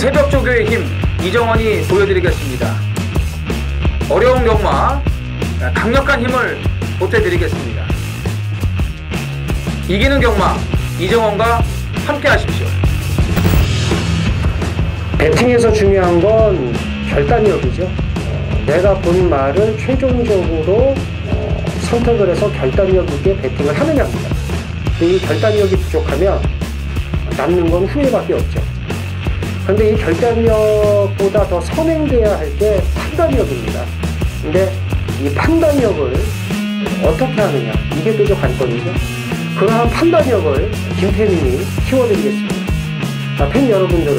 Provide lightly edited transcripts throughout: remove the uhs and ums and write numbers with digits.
새벽조교의 힘 이정원이 보여드리겠습니다. 어려운 경마 강력한 힘을 보태드리겠습니다. 이기는 경마 이정원과 함께 하십시오. 배팅에서 중요한 건 결단력이죠. 내가 본 말을 최종적으로 선택을 해서 결단력 있게 배팅을 하느냐입니다. 이 결단력이 부족하면 남는 건 후회밖에 없죠. 그런데 이 결단력보다 더 선행돼야 할 게 판단력입니다. 근데 이 판단력을 어떻게 하느냐, 이게 또 관건이죠. 그러한 판단력을 김태민이 키워드리겠습니다. 팬 여러분들은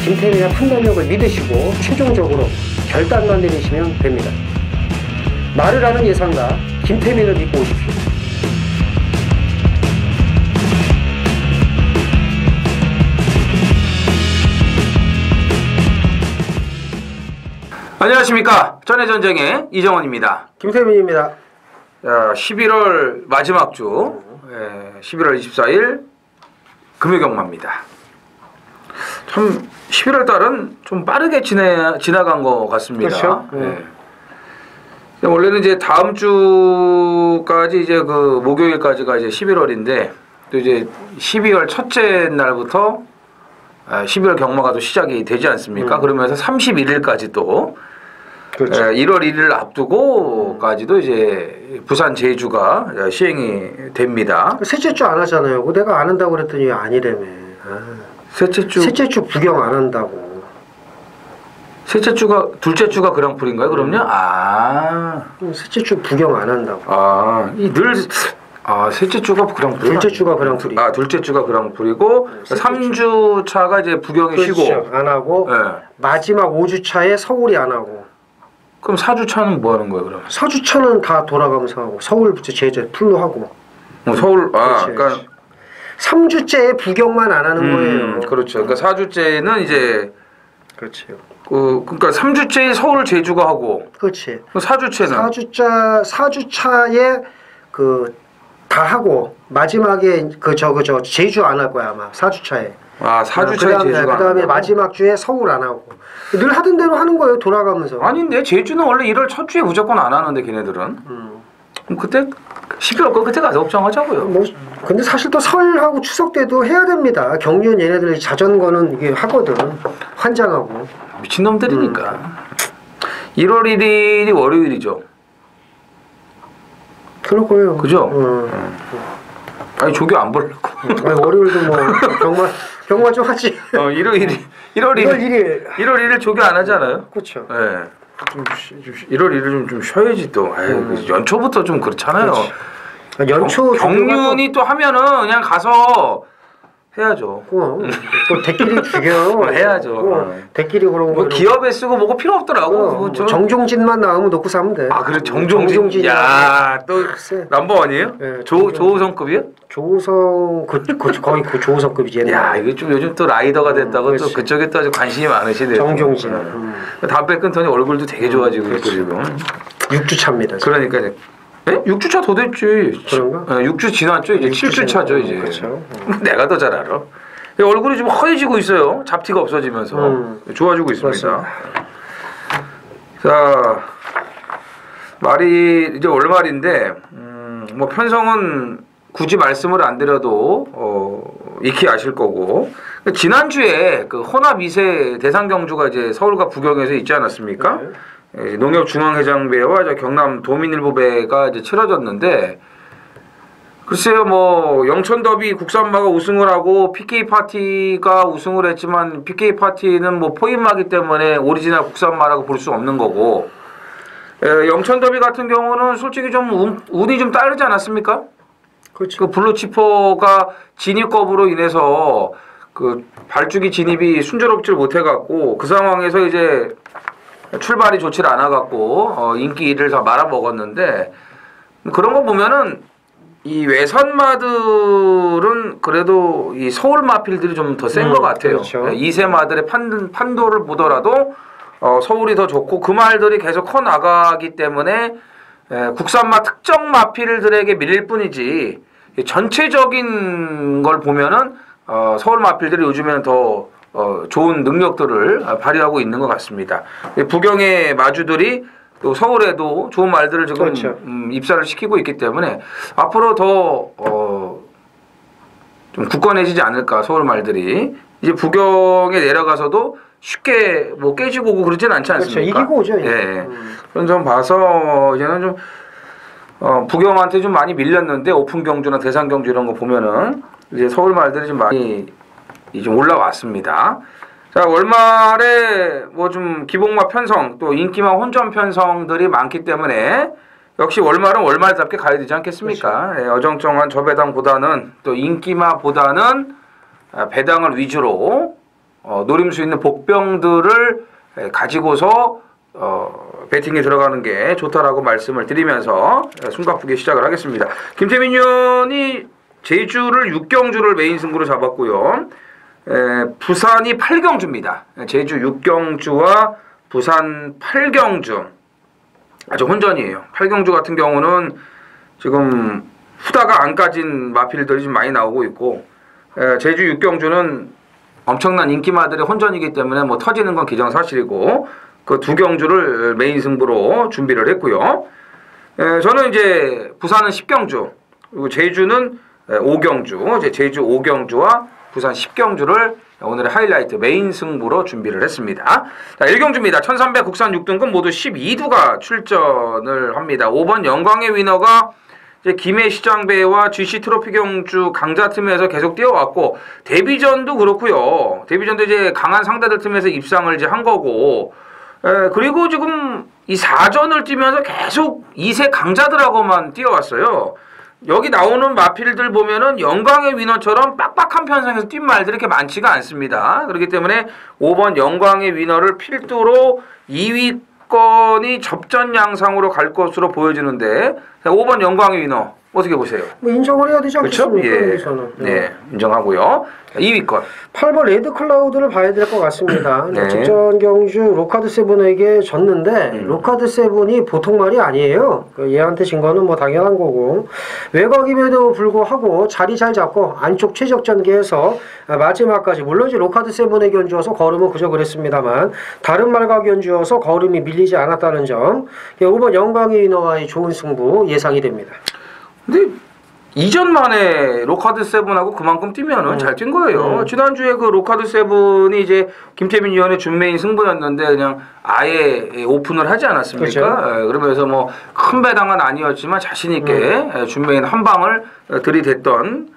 김태민의 판단력을 믿으시고 최종적으로 결단만 내리시면 됩니다. 말을 하는 예상가 김태민을 믿고 오십시오. 안녕하십니까. 전해전쟁의 이정원입니다. 김태민입니다. 11월 마지막 주 11월 24일 금요경마입니다. 참 11월 달은 좀 빠르게 지나간 것 같습니다. 그렇죠. 원래는 이제 다음 주까지 이제 그 목요일까지가 이제 11월인데 또 이제 12월 첫째 날부터 12월 경마가 또 시작이 되지 않습니까? 그러면서 31일까지 또 그렇죠. 1월 1일 앞두고까지도 이제 부산 제주가 시행이 됩니다. 셋째 주 안 하잖아요. 내가 안 한다고 그랬더니 아니래며. 셋째 주 구경 안 한다고. 셋째 주가 둘째 주가 그랑프리인가요? 그럼요? 셋째 주 구경 안 한다고. 셋째 주가 그랑프리. 둘째 주가 그랑프리. 둘째 주가 그랑프리고 3주 차가 이제 부경이 그렇죠. 쉬고 안 하고 마지막 5주 차에 서울이 안 하고. 그럼 4주 차는 뭐 하는 거예요, 그럼? 4주 차는 다 돌아가면서 하고 서울부터 제주 풀로 하고. 서울 그렇지, 그러니까 3주째에 부경만 안 하는 거예요. 그렇죠. 그러니까 4주째는 이제 그렇죠. 그러니까 3주째에 서울 제주가 하고. 그렇지. 4주째는 4주차에 다 하고 마지막에 제주 안 할 거야 아마 4주차에. 4주차에 제주가. 그다음에 마지막 주에 서울 안 하고. 늘 하던 대로 하는 거예요. 돌아가면서. 아닌데 제주는 원래 1월 첫 주에 무조건 안 하는데 걔네들은. 그럼 그때 12월 거 그때 가서 option하자고요. 근데 사실 또 설하고 추석 때도 해야 됩니다. 경륜 얘네들 자전거는 이게 하거든. 환장하고. 미친놈들이니까. 1월 1일이 월요일이죠. 그럴 거예요. 그죠? 아니 조교 안 보려고. 월요일도 뭐 경마 좀 하지. 1월 1일 조교 안 하잖아요. 그렇죠. 네. 1월 1일 좀 쉬어야지 또. 연초부터 좀 그렇잖아요. 연초 경륜이 또 하면은 그냥 가서 해야죠. 또 대끼리 죽여. 해야죠. 대끼리 그런 거. 기업에 쓰고 뭐고 필요 없더라고. 정종진만 나오면 놓고 사면 돼. 그래 정종진. 야, 또 넘버원이에요? 네, 조우성급이요? 조우성 거의 그 조우성급이지. 야, 이거 좀 요즘 또 라이더가 됐다고 또 그쪽에 또 아주 관심이 많으시네요. 정종진. 담배 끊더니 얼굴도 되게 좋아지고 있고 지금. 6주 차입니다. 그러니까 이제 6주 차 더 됐지. 그런가? 6주 지났죠. 이제 7주 차죠 이제. 그렇죠. 내가 더 잘 알아. 얼굴이 좀 허해지고 있어요. 잡티가 없어지면서 좋아지고 있습니다. 그렇습니다. 자, 말이 이제 월말인데 뭐 편성은 굳이 말씀을 안 드려도 익히 아실 거고 지난주에 그 혼합 2세 대상 경주가 이제 서울과 부경에서 있지 않았습니까? 농협중앙회장배와 경남 도민일보배가 이제 치러졌는데 글쎄요 뭐 영천더비 국산마가 우승을 하고 PK파티가 우승을 했지만 PK파티는 뭐 포인마기 때문에 오리지널 국산마라고 볼 수 없는 거고 영천더비 같은 경우는 솔직히 좀 운이 좀 따르지 않았습니까? 그렇죠. 그 블루치퍼가 진입겁으로 인해서 그 발주기 진입이 순조롭지 못해갖고 그 상황에서 이제 출발이 좋지 않아갖고 인기 1위를 다 말아먹었는데 그런 거 보면은 이 외선마들은 그래도 이 서울 마필들이 좀 더 센 것 같아요. 그렇죠. 2세 마들의 판도를 보더라도 서울이 더 좋고 그 말들이 계속 커 나가기 때문에 국산마 특정 마필들에게 밀릴 뿐이지 전체적인 걸 보면은 서울 마필들이 요즘에는 더 좋은 능력들을 발휘하고 있는 것 같습니다. 부경의 마주들이 또 서울에도 좋은 말들을 지금 그렇죠. 입사를 시키고 있기 때문에 앞으로 더 좀 굳건해지지 않을까 서울 말들이 이제 부경에 내려가서도 쉽게 뭐 깨지고 오고 그러진 않지 않습니까? 그렇죠. 이기고 오죠. 예. 그런 점 봐서 이제는 좀 부경한테 좀 많이 밀렸는데 오픈 경주나 대상 경주 이런 거 보면은 이제 서울 말들이 좀 많이 좀 올라왔습니다. 자, 월말에 뭐 좀 기복마 편성 또 인기마 혼전 편성들이 많기 때문에 역시 월말은 월말답게 가야 되지 않겠습니까? 그렇죠. 예, 어정쩡한 저배당보다는 또 인기마보다는 배당을 위주로 노릴 수 있는 복병들을 가지고서 배팅에 들어가는 게 좋다라고 말씀을 드리면서 숨가쁘게 시작을 하겠습니다. 김태민 의원이 제주를 6경주를 메인 승부로 잡았고요. 부산이 8경주입니다. 제주 6경주와 부산 8경주 아주 혼전이에요. 8경주 같은 경우는 지금 후다가 안 까진 마필들이 좀 많이 나오고 있고 제주 6경주는 엄청난 인기마들의 혼전이기 때문에 뭐 터지는 건 기정사실이고 그 두 경주를 메인 승부로 준비를 했고요. 저는 이제 부산은 10경주 그리고 제주는 5경주 이제 제주 5경주와 부산 10경주를 오늘의 하이라이트 메인 승부로 준비를 했습니다. 자, 1경주입니다. 1300 국산 6등급 모두 12두가 출전을 합니다. 5번 영광의 위너가 이제 김해 시장배와 GC 트로피 경주 강자 틈에서 계속 뛰어왔고 데뷔전도 그렇고요. 데뷔전도 이제 강한 상대들 틈에서 입상을 이제 한 거고 그리고 지금 이 4전을 뛰면서 계속 2세 강자들하고만 뛰어왔어요. 여기 나오는 마필들 보면은 영광의 위너처럼 빡빡한 편성에서 뛴 말들이 이렇게 많지가 않습니다. 그렇기 때문에 5번 영광의 위너를 필두로 2위권이 접전 양상으로 갈 것으로 보여지는데 5번 영광의 위너 어떻게 보세요? 뭐 인정을 해야 되지 그렇죠? 않겠습니까? 예. 여기서는. 네, 인정하고요. 2위권. 8번 레드 클라우드를 봐야 될 것 같습니다. 네. 직전 경주 로카드 세븐에게 졌는데 로카드 세븐이 보통 말이 아니에요. 얘한테 진 거는 뭐 당연한 거고 외곽임에도 불구하고 자리 잘 잡고 안쪽 최적 전개해서 마지막까지 물론 이제 로카드 세븐의 견주어서 걸음은 그저 그랬습니다만 다른 말과 견주어서 걸음이 밀리지 않았다는 점 5번 영광의 위너와의 좋은 승부 예상이 됩니다. 근데 이전만에 로카드 세븐하고 그만큼 뛰면은 잘 뛴 거예요. 지난주에 그 로카드 세븐이 이제 김태민 위원의 준메인 승부였는데 그냥 아예 오픈을 하지 않았습니까? 그렇죠. 그러면서 뭐 큰 배당은 아니었지만 자신 있게 준메인 한 방을 들이댔던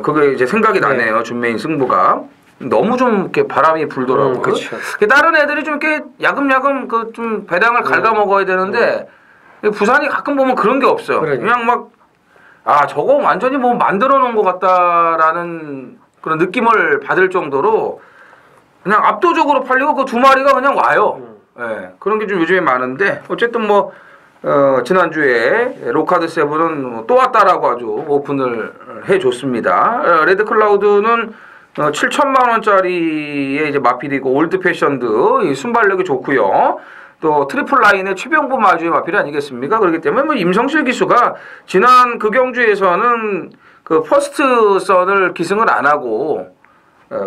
그게 이제 생각이 나네요. 준메인 승부가 너무 좀 이렇게 바람이 불더라고요. 그렇죠. 다른 애들이 좀 이렇게 야금야금 그 좀 배당을 갉아 먹어야 되는데 부산이 가끔 보면 그런 게 없어요. 그냥 막 저거 완전히 뭐 만들어 놓은 것 같다라는 그런 느낌을 받을 정도로 그냥 압도적으로 팔리고 그 두 마리가 그냥 와요. 예, 그런 게 좀 요즘에 많은데 어쨌든 뭐 지난주에 로카드 세븐은 또 왔다라고 아주 오픈을 해줬습니다. 레드 클라우드는 7천만 원짜리의 이제 마필이고 올드 패션드 순발력이 좋고요. 또 트리플 라인의 최병구 마주의 마필이 아니겠습니까? 그렇기 때문에 뭐 임성실 기수가 지난 그 경주에서는 그 퍼스트 선을 기승을 안 하고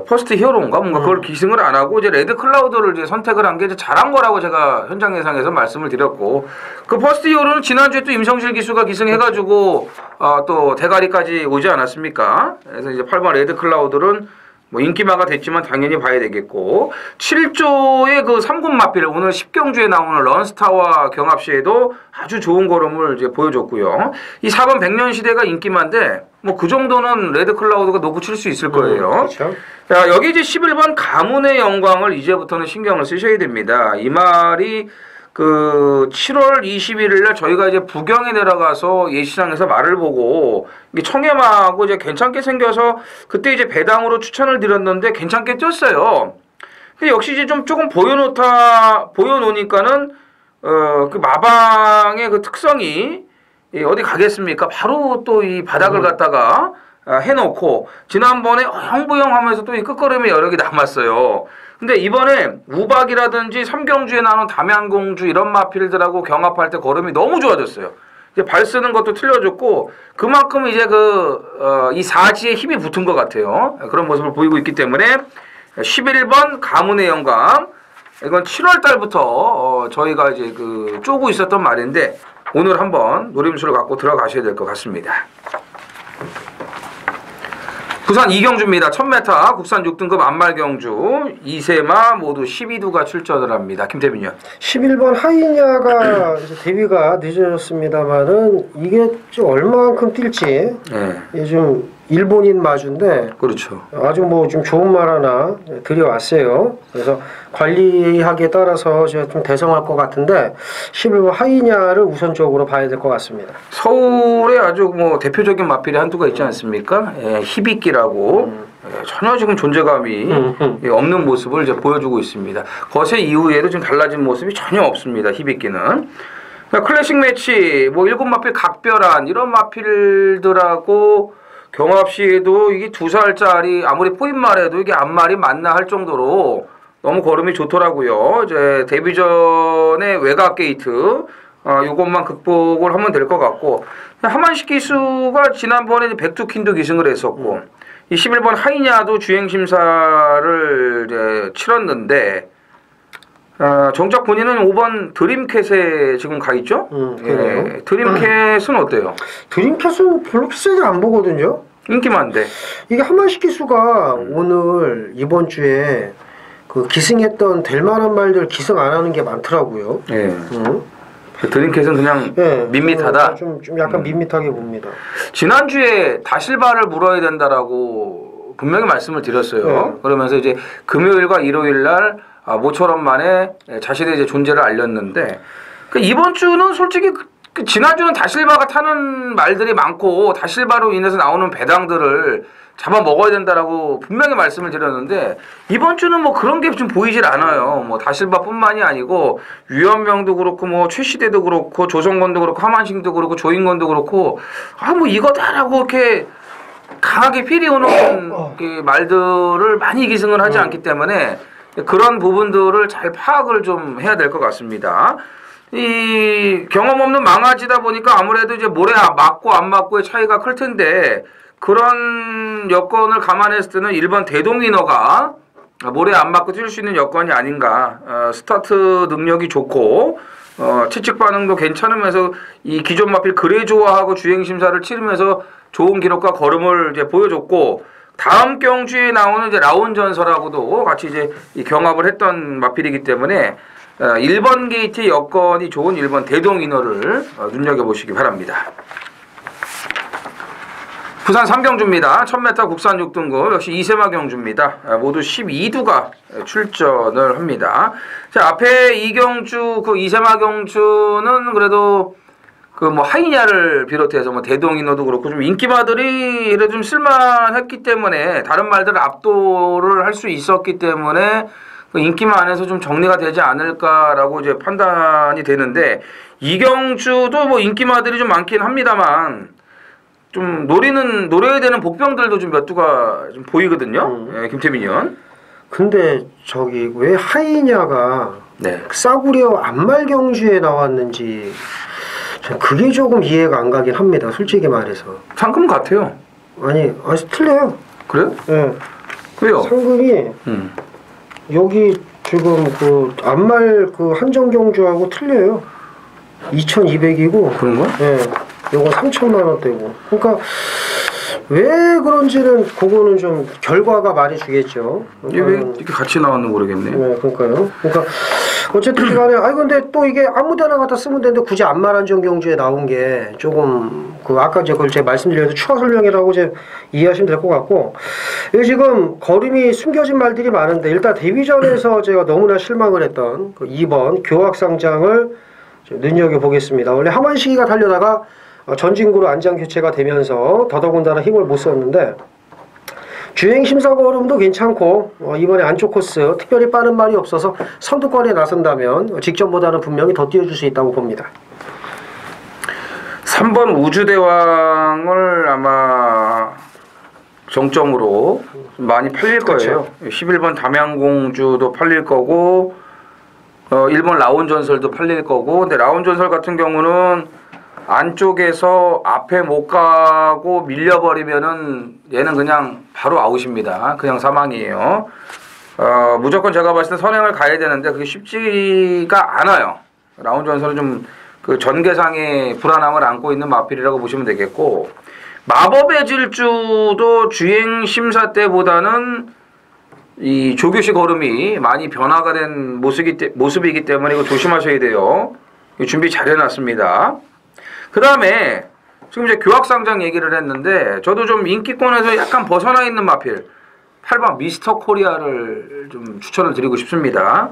퍼스트 히어로인가 뭔가 그걸 기승을 안 하고 이제 레드 클라우드를 이제 선택을 한 게 이제 잘한 거라고 제가 현장 예상에서 말씀을 드렸고 그 퍼스트 히어로는 지난주에 또 임성실 기수가 기승해가지고 또 대가리까지 오지 않았습니까? 그래서 이제 8번 레드 클라우드는 뭐 인기마가 됐지만 당연히 봐야 되겠고 7조의 그 3군 마필 오늘 10경주에 나오는 런스타와 경합시에도 아주 좋은 걸음을 이제 보여줬고요. 이 4번 백년시대가 인기마인데 뭐 그 정도는 레드 클라우드가 놓고 칠 수 있을 거예요. 그렇죠. 자, 여기 이제 11번 가문의 영광을 이제부터는 신경을 쓰셔야 됩니다. 이 말이 그 7월 21일 날 저희가 이제 부경에 내려가서 예시장에서 말을 보고 이게 청해마하고 이제 괜찮게 생겨서 그때 이제 배당으로 추천을 드렸는데 괜찮게 뛰었어요. 근데 역시 이제 좀 조금 보여놓으니까는 그 마방의 그 특성이 어디 가겠습니까? 바로 또 이 바닥을 갖다가 해놓고 지난번에 형부형 하면서 또 이 끝걸음이 여러 개 남았어요. 근데 이번에 우박이라든지 삼경주에 나오는 담양공주 이런 마필들하고 경합할 때 걸음이 너무 좋아졌어요. 이제 발 쓰는 것도 틀려졌고 그만큼 이제 이 사지에 힘이 붙은 것 같아요. 그런 모습을 보이고 있기 때문에 11번 가문의 영감. 이건 7월 달부터 저희가 이제 쪼고 있었던 말인데 오늘 한번 노림수를 갖고 들어가셔야 될 것 같습니다. 부산 이경주입니다. 1000m 국산 6등급 안말경주 2세마 모두 12두가 출전을 합니다. 김태민이요. 11번 하이냐가 이제 데뷔가 늦어졌습니다만은 이게 좀 얼마만큼 뛸지 이게 좀 일본인 마주인데 그렇죠. 아주 뭐 좀 좋은 말 하나 드려왔어요. 그래서 관리하기에 따라서 제가 좀 대성할 것 같은데 11번 하이냐를 우선적으로 봐야 될 것 같습니다. 서울에 아주 뭐 대표적인 마필이 한두가 있지 않습니까? 히비키라고 전혀 지금 존재감이 없는 모습을 이제 보여주고 있습니다. 거세 이후에도 지금 달라진 모습이 전혀 없습니다. 히비키는. 클래식 매치 뭐 7마필 각별한 이런 마필들하고 경합 시에도 이게 2살짜리 아무리 포인말해도 이게 앞말이 맞나 할 정도로 너무 걸음이 좋더라고요. 이제 데뷔 전에 외곽 게이트 요것만 극복을 하면 될 것 같고 하만식 기수가 지난번에 백두킨도 기승을 했었고 이 11번 하이냐도 주행 심사를 이제 치렀는데 정작 본인은 5번 드림캣에 지금 가 있죠? 예, 드림캣은 어때요? 드림캣은 별로 비싸게 안 보거든요. 인기 많은데. 이게 하만식 기수가 오늘 이번 주에 기승했던 될 만한 말들 기승 안 하는 게 많더라고요. 예. 드림캣은 그냥 밋밋하다. 좀 약간 밋밋하게 봅니다. 지난주에 다실바를 물어야 된다라고 분명히 말씀을 드렸어요. 그러면서 이제 금요일과 일요일 날 모처럼 만에 자신의 이제 존재를 알렸는데 이번 주는 솔직히 지난주는 다실바가 타는 말들이 많고 다실바로 인해서 나오는 배당들을 잡아 먹어야 된다라고 분명히 말씀을 드렸는데 이번 주는 뭐 그런 게 좀 보이질 않아요. 뭐 다실바뿐만이 아니고 유현명도 그렇고 뭐 최시대도 그렇고 조성건도 그렇고 하만식도 그렇고 조인건도 그렇고 뭐 이거다라고 이렇게 강하게 필이 오는 말들을 많이 기승을 하지 않기 때문에 그런 부분들을 잘 파악을 좀 해야 될 것 같습니다. 이 경험 없는 망아지다 보니까 아무래도 이제 모래 맞고 안 맞고의 차이가 클 텐데 그런 여건을 감안했을 때는 1번 대동인어가 모래 안 맞고 뛸 수 있는 여건이 아닌가. 스타트 능력이 좋고 채찍 반응도 괜찮으면서 이 기존 마필 그래 좋아하고 주행 심사를 치르면서 좋은 기록과 걸음을 이제 보여줬고 다음 경주에 나오는 이제 라운전설하고도 같이 이제 이 경합을 했던 마필이기 때문에 1번 게이트의 여건이 좋은 1번 대동인어를 눈여겨보시기 바랍니다. 부산 3경주입니다. 1000m 국산 6등급 역시 2세마 경주입니다. 모두 12두가 출전을 합니다. 자, 앞에 2경주 그 2세마 경주는 그래도 뭐 하이냐를 비롯해서 뭐 대동인어도 그렇고 좀 인기마들이 그래도 좀 쓸만했기 때문에 다른 말들을 압도를 할 수 있었기 때문에 그 인기만 안에서 좀 정리가 되지 않을까라고 이제 판단이 되는데 이경주도 뭐 인기마들이 좀 많긴 합니다만 좀 노려야 되는 복병들도 좀 몇 두가 좀 보이거든요. 김태민 의원. 근데 왜 하이냐가 싸구려 안말경주에 나왔는지 그게 조금 이해가 안 가긴 합니다. 솔직히 말해서. 상금 같아요. 아니 틀려요. 그래요? 네. 왜요? 상금이 여기 지금 안말 한정경주하고 틀려요. 2,200이고. 그런가? 네. 요거 3천만 원대고. 그러니까 왜 그런지는 그거는 좀 결과가 말해주겠죠. 이게 왜 이렇게 같이 나왔는지 모르겠네. 네, 그러니까요. 그러니까 어쨌든 간에 근데 또 이게 아무데나 갖다 쓰면 되는데 굳이 안말 한정경주에 나온 게 조금 아까 그걸 제가 말씀드려서 추가 설명이라고 이제 이해하시면 될 것 같고 여기 지금 걸음이 숨겨진 말들이 많은데 일단 데뷔전에서 제가 너무나 실망을 했던 2번 교학상장을 눈여겨보겠습니다. 원래 하만식이가 달려다가 전진구로 안장 교체가 되면서 더더군다나 힘을 못 썼는데 주행 심사 걸음도 괜찮고 이번에 안쪽 코스 특별히 빠른 말이 없어서 선두권에 나선다면 직전보다는 분명히 더 뛰어줄 수 있다고 봅니다. 3번 우주대왕을 아마 정점으로 많이 팔릴 거예요. 11번 담양공주도 팔릴 거고 1번 라온전설도 팔릴 거고 근데 라온전설 같은 경우는 안쪽에서 앞에 못 가고 밀려버리면은 얘는 그냥 바로 아웃입니다. 그냥 사망이에요. 무조건 제가 봤을 때 선행을 가야 되는데 그게 쉽지가 않아요. 라운드 원서는 좀 그 전개상의 불안함을 안고 있는 마필이라고 보시면 되겠고, 마법의 질주도 주행 심사 때보다는 이 조교시 걸음이 많이 변화가 된 모습이기 때문에 이거 조심하셔야 돼요. 준비 잘 해놨습니다. 그 다음에 지금 이제 교학상장 얘기를 했는데, 저도 좀 인기권에서 약간 벗어나 있는 마필 8번 미스터 코리아를 좀 추천을 드리고 싶습니다.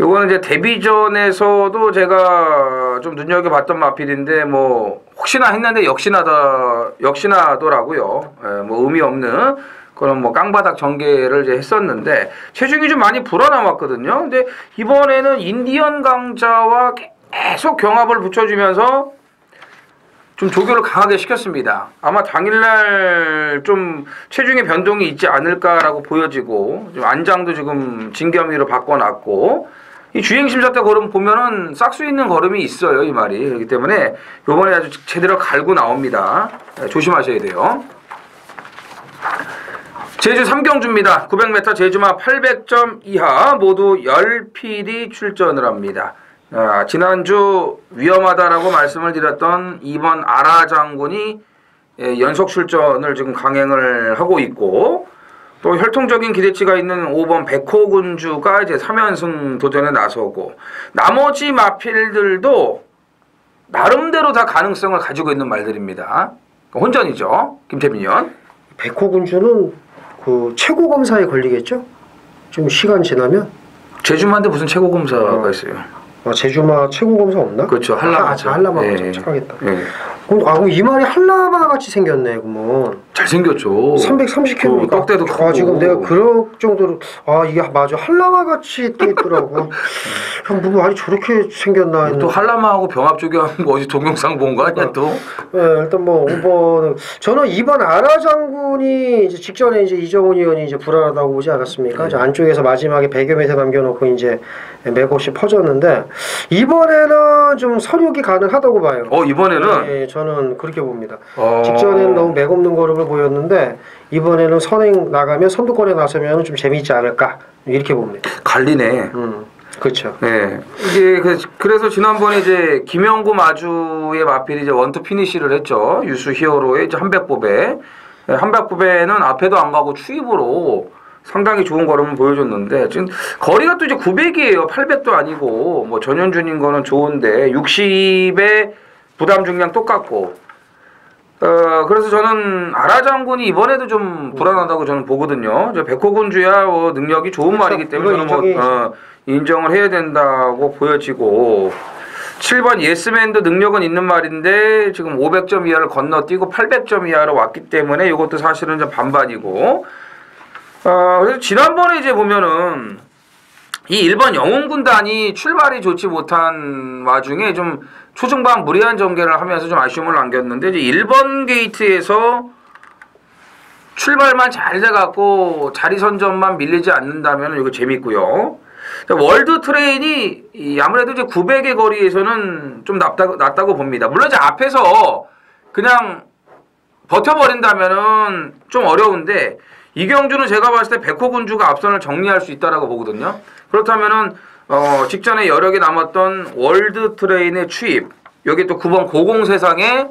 요거는 이제 데뷔전에서도 제가 좀 눈여겨봤던 마필인데 뭐 혹시나 했는데 역시나더라고요. 뭐 의미 없는 그런 뭐 깡바닥 전개를 이제 했었는데 체중이 좀 많이 불어남았거든요. 근데 이번에는 인디언 강자와 계속 경합을 붙여주면서 좀 조교를 강하게 시켰습니다. 아마 당일날 좀 체중의 변동이 있지 않을까라고 보여지고, 좀 안장도 지금 진겸이로 바꿔놨고, 이 주행심사 때 걸음 보면은 싹수 있는 걸음이 있어요, 이 말이. 그렇기 때문에 요번에 아주 제대로 갈고 나옵니다. 조심하셔야 돼요. 제주 3경주입니다. 900m 제주마 800점 이하 모두 10필이 출전을 합니다. 지난주 위험하다라고 말씀을 드렸던 2번 아라 장군이 연속 출전을 지금 강행을 하고 있고, 또 혈통적인 기대치가 있는 5번 백호군주가 이제 3연승 도전에 나서고, 나머지 마필들도 나름대로 다 가능성을 가지고 있는 말들입니다. 혼전이죠. 김태민 의원. 백호군주는 그 최고 검사에 걸리겠죠? 좀 시간 지나면? 제주마인데 무슨 최고 검사가 있어요? 제주마 최고 검사 없나? 그렇죠. 한라마. 한라마 착하겠다. 그럼 이 말이 한라마 같이 생겼네, 그러면. 잘생겼죠. 330kg. 떡대도 크고. 지금 내가 그럴 정도로 이게 맞아. 한라마 같이 돼 있더라고. 형, 뭐 아니 저렇게 생겼나 했는데. 또 한라마하고 병합조교하는 거 어디 동영상 본 거 아니야 또? 네, 일단 뭐 5번은 저는 2번 아라 장군이 이제 직전에 이제 이정훈 의원이 이제 불안하다고 보지 않았습니까? 이제 안쪽에서 마지막에 100여 m 남겨놓고 이제 맥없이 퍼졌는데, 이번에는 좀 서륙이 가능하다고 봐요. 이번에는? 네, 저는 그렇게 봅니다. 직전에는 너무 맥없는 걸음을 보였는데 이번에는 선행 나가면 선두권에 나서면 좀 재미있지 않을까 이렇게 봅니다. 갈리네. 그렇죠. 네, 이게 그래서 지난번에 이제 김영구 마주의 마필이 이제 원투 피니시를 했죠. 유수 히어로의 이제 한백부배는 앞에도 안 가고 추입으로 상당히 좋은 걸음을 보여줬는데, 지금 거리가 또 이제 900이에요. 800도 아니고, 뭐 전현준인 거는 좋은데 60에 부담 중량 똑같고, 그래서 저는 아라 장군이 이번에도 좀 불안하다고 저는 보거든요. 백호군주야 능력이 좋은 그렇죠. 말이기 때문에 저는 뭐 인정을 해야 된다고 보여지고, 7번 예스맨도 능력은 있는 말인데 지금 500점 이하를 건너뛰고 800점 이하로 왔기 때문에 이것도 사실은 좀 반반이고, 그래서 지난번에 이제 보면은 이 1번 영웅군단이 출발이 좋지 못한 와중에 좀 초중반 무리한 전개를 하면서 좀 아쉬움을 남겼는데, 이제 1번 게이트에서 출발만 잘 돼갖고 자리 선점만 밀리지 않는다면 이거 재밌고요. 월드 트레인이 아무래도 이제 900의 거리에서는 좀 낫다고 봅니다. 물론 이제 앞에서 그냥 버텨버린다면은 좀 어려운데, 이경주는 제가 봤을 때 백호군주가 앞선을 정리할 수 있다라고 보거든요. 그렇다면은 직전에 여력이 남았던 월드 트레인의 추입, 여기 또 9번 고공세상의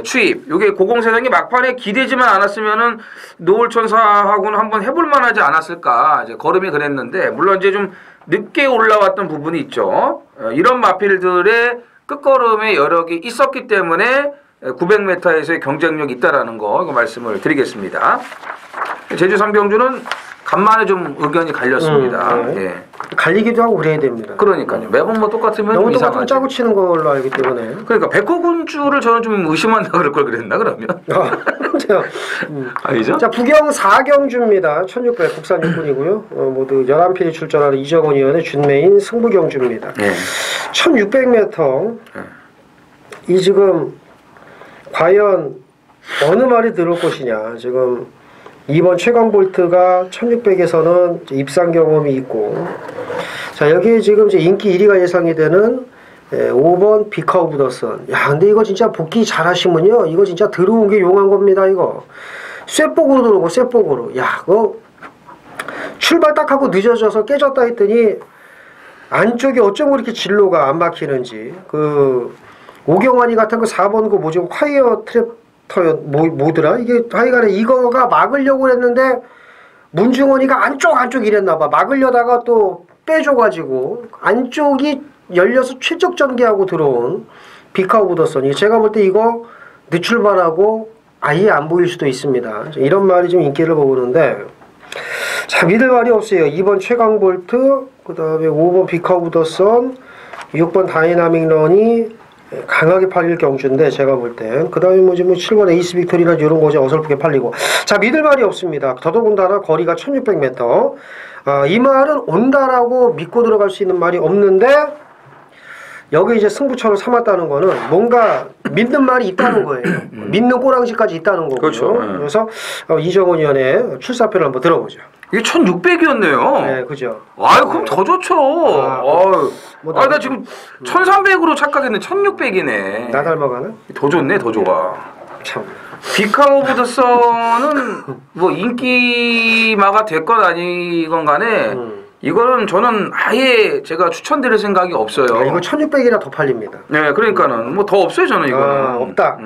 추입, 요게 고공세상이 막판에 기대지만 않았으면은 노을천사하고는 한번 해볼 만하지 않았을까, 이제 걸음이 그랬는데, 물론 이제 좀 늦게 올라왔던 부분이 있죠. 이런 마필들의 끝걸음의 여력이 있었기 때문에 900m에서의 경쟁력이 있다라는 거 말씀을 드리겠습니다. 제주 3경주는 간만에 좀 의견이 갈렸습니다. 예. 갈리기도 하고 그래야 됩니다. 그러니까요. 매번 뭐 똑같으면 너무 이상하죠. 똑같으면 짜고 치는 걸로 알기 때문에. 그러니까 백호군주를 저는 좀 의심한다 그럴 걸 그랬나 그러면? 아니죠? 자, 부경 4경주입니다. 1600 국산 육군이고요. 모두 11필이 출전하는 이정훈 의원의 준매인 승부경주입니다. 1600m. 이 지금 과연 어느 말이 들을 것이냐. 지금 2번 최강볼트가 1600에서는 입상 경험이 있고, 자, 여기에 지금 이제 인기 1위가 예상이 되는 5번 비카우 부더슨. 야, 근데 이거 진짜 복귀 잘하시면요, 이거 진짜 들어온 게 용한 겁니다. 이거 쇠복으로 들어오고 쇠복으로. 야, 그거 출발 딱 하고 늦어져서 깨졌다 했더니 안쪽에 어쩜 그렇게 진로가 안 막히는지 그 오경환이 같은 그 4번 그 뭐지 화이어 트랩터 뭐더라 이게 하여간에 이거가 막으려고 했는데 문중원이가 안쪽 이랬나 봐. 막으려다가 또 빼줘가지고 안쪽이 열려서 최적 전개하고 들어온 비카오브더선이 제가 볼 때 이거 늦출발하고 아예 안 보일 수도 있습니다. 이런 말이 좀 인기를 보는데 자 믿을 말이 없어요. 2번 최강볼트 그 다음에 5번 비카오브더선 6번 다이나믹 런이 강하게 팔릴 경주인데 제가 볼 때 그 다음에 뭐지 뭐 7번 에이스 빅토리나 이런 거지 어설프게 팔리고 자 믿을 말이 없습니다. 더더군다나 거리가 1600m 이 말은 온다라고 믿고 들어갈 수 있는 말이 없는데 여기 이제 승부처를 삼았다는 거는 뭔가 믿는 말이 있다는 거예요. 믿는 꼬랑지까지 있다는 거고요. 그렇죠. 그래서 이정원 위원의 출사표를 한번 들어보죠. 이게 1600이었네요. 네, 그죠. 아유, 그럼 더 좋죠. 뭐 나 지금 1300으로 착각했는데 1600이네. 나 닮아가나? 더 좋네, 더 좋아. 참. 비카오브더선은 뭐 인기마가 됐건 아니건 간에 이거는 저는 아예 제가 추천드릴 생각이 없어요. 이거 1600이라 더 팔립니다. 네, 그러니까는 뭐 더 없어요, 저는 이거는. 없다.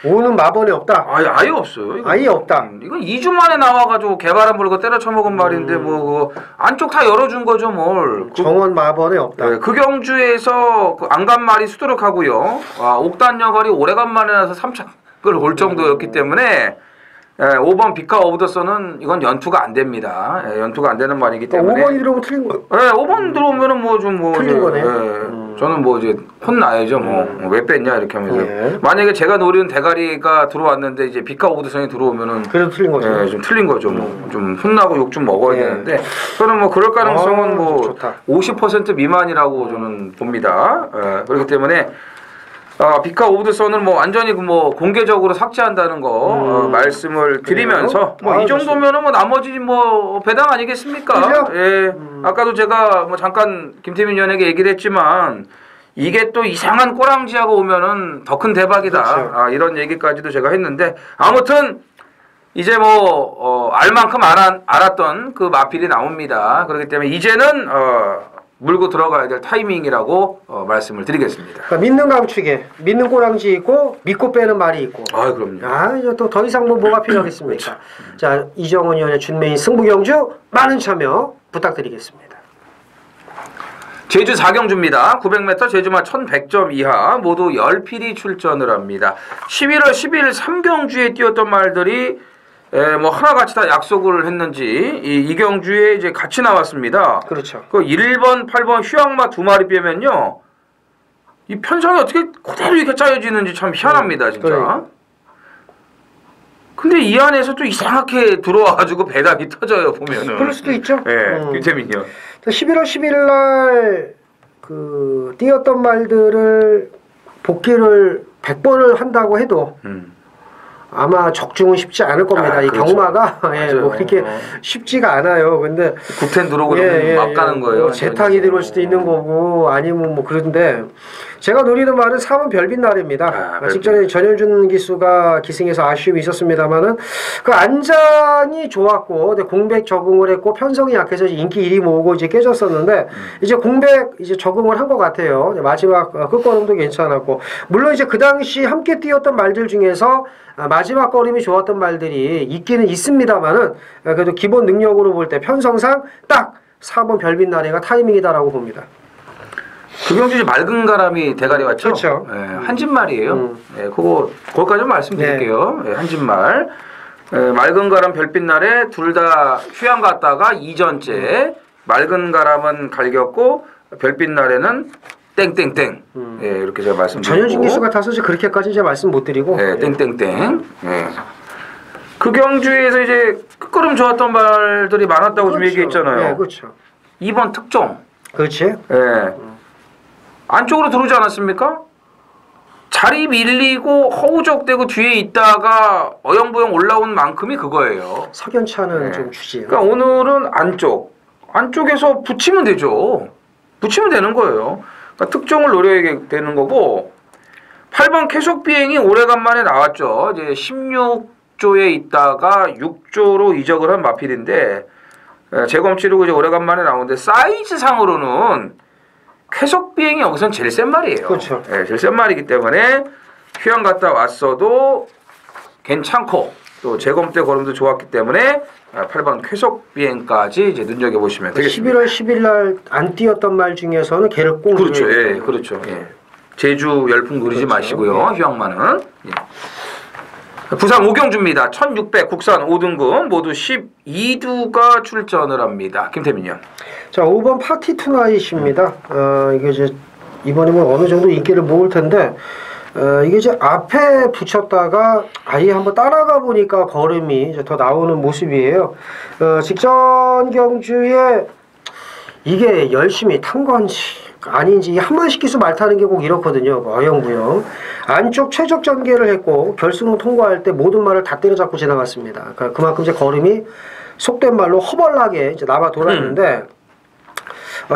오는 마번에 없다. 아예 없어요. 이거. 아예 없다. 이건 2주 만에 나와가지고 개바람 불고 때려쳐먹은 말인데 뭐 그 안쪽 다 열어준 거죠, 뭘. 정원 마번에 없다. 네, 그 경주에서 그 안간 말이 수두룩하고요. 옥단 여걸이 오래간만에 나서 3착을 올 정도였기 때문에 5번 비카 오브 더 선은 이건 연투가 안 됩니다. 연투가 안 되는 말이기 때문에. 5번이 들어오면 틀린 거. 네, 5번 들어오면은 뭐 좀 뭐 틀린 거네. 저는 뭐 이제 혼나야죠. 뭐 왜 뺐냐 이렇게 하면서. 예. 만약에 제가 노리는 대가리가 들어왔는데 이제 비카 오브 더 선이 들어오면은 그래도 틀린 거죠. 네, 좀 틀린 거죠. 뭐 좀 혼나고 욕 좀 먹어야 되는데 저는 뭐 그럴 가능성은 뭐 좋다. 50% 미만이라고 저는 봅니다. 그렇기 때문에. 비카 오브 더 선을 뭐 완전히 뭐 공개적으로 삭제한다는 거 말씀을 드리면서 뭐 이 정도면은 뭐 나머지 뭐 배당 아니겠습니까? 그죠? 예. 아까도 제가 뭐 잠깐 김태민 위원에게 얘기를 했지만 이게 또 이상한 꼬랑지하고 오면은 더 큰 대박이다. 그렇죠. 이런 얘기까지도 제가 했는데 아무튼 이제 뭐 알 만큼 알았던 그 마필이 나옵니다. 그렇기 때문에 이제는 물고 들어가야 될 타이밍이라고 말씀을 드리겠습니다. 그러니까 믿는 강축에 믿는 꼬랑지 있고 믿고 빼는 말이 있고. 그럼요. 이제 또 더 이상 뭐가 필요하겠습니까? 자, 이정원 위원의 준메인 승부경주 많은 참여 부탁드리겠습니다. 제주 4경주입니다. 900m 제주마 1100점 이하 모두 10필이 출전을 합니다. 11월 10일 3경주에 뛰었던 말들이 뭐 하나같이 다 약속을 했는지 이 경주에 이제 같이 나왔습니다. 그렇죠. 그 1번, 8번 휴양마 2마리 빼면요. 이 편성이 어떻게 그대로 이렇게 짜여지는지 참 희한합니다, 진짜. 그래. 근데 이 안에서 또 이상하게 들어와가지고 배당이 터져요, 보면은. 그럴 수도 있죠. 김태민이요. 11월 10일 날 그 뛰었던 말들을 복귀를 100번을 한다고 해도 아마 적중은 쉽지 않을 겁니다. 이 그렇죠. 경마가 뭐 그렇게 쉽지가 않아요. 근데 구텐 들어오고 막 가는 거예요. 뭐 재탕이 들어올 수도 있는 거고 아니면 뭐 그런데 제가 노리는 말은 3번 별빛 날입니다. 직전에 전현준 기수가 기승에서 아쉬움이 있었습니다만은 그 안장이 좋았고 근데 공백 적응을 했고 편성이 약해서 인기 1위 모으고 이제 깨졌었는데 이제 공백 이제 적응을 한 것 같아요. 마지막 끝걸음도 괜찮았고 물론 이제 그 당시 함께 뛰었던 말들 중에서 마지막 걸음이 좋았던 말들이 있기는 있습니다만은 그래도 기본 능력으로 볼 때 편성상 딱 4번 별빛 나래가 타이밍이다라고 봅니다. 그 경주 맑은 가람이 대가리 왔죠? 그렇죠. 한진말이에요. 그거까지 말씀드릴게요. 한진말. 맑은 가람 별빛 날에 둘 다 휴양 갔다가 2전째 맑은 가람은 갈겼고 별빛 날에는 땡땡땡. 이렇게 제가 말씀드리고. 전현진 기수 같아서 그렇게까지 제가 말씀 못 드리고. 땡땡땡. 그 경주에서 이제 끝걸음 좋았던 말들이 많았다고 그렇죠. 좀 얘기했잖아요. 네, 그렇죠. 2번 특종. 그렇지. 안쪽으로 들어오지 않았습니까? 자리 밀리고 허우적대고 뒤에 있다가 어영부영 올라온 만큼이 그거예요. 석연차는 좀 주지. 그러니까 오늘은 안쪽에서 붙이면 되죠. 붙이면 되는 거예요. 그러니까 특종을 노려야 되는 거고 8번 계속 비행이 오래간만에 나왔죠. 이제 16조에 있다가 6조로 이적을 한 마필인데 재검 치르고 이제 오래간만에 나오는데 사이즈상으로는 쾌속 비행이 여기선 제일 센 말이에요. 그렇죠. 예, 제일 센 말이기 때문에 휴양 갔다 왔어도 괜찮고 또 재검 때 걸음도 좋았기 때문에 8번 쾌속 비행까지 이제 눈여겨 보시면 되겠습니다. 11월 10일 날 안 뛰었던 말 중에서는 걔를 꼭 그렇죠. 누려야 예, 그렇죠. 예. 제주 열풍 누리지 그렇죠. 마시고요. 예. 휴양만은. 예. 부산 오경주입니다. 1600 국산 5등급 모두 12두가 출전을 합니다. 김태민요. 자, 5번 파티 투나잇입니다. 이게 이제 이번에 뭐 어느 정도 인기를 모을 텐데 이게 이제 앞에 붙였다가 아예 한번 따라가 보니까 걸음이 이제 더 나오는 모습이에요. 직전 경주에 이게 열심히 탄 건지 아닌지 한만식 기수 말 타는 게 꼭 이렇거든요. 어영부영. 안쪽 최적 전개를 했고 결승 통과할 때 모든 말을 다 때려잡고 지나갔습니다. 그러니까 그만큼 이제 걸음이 속된 말로 허벌나게 이제 남아 돌았는데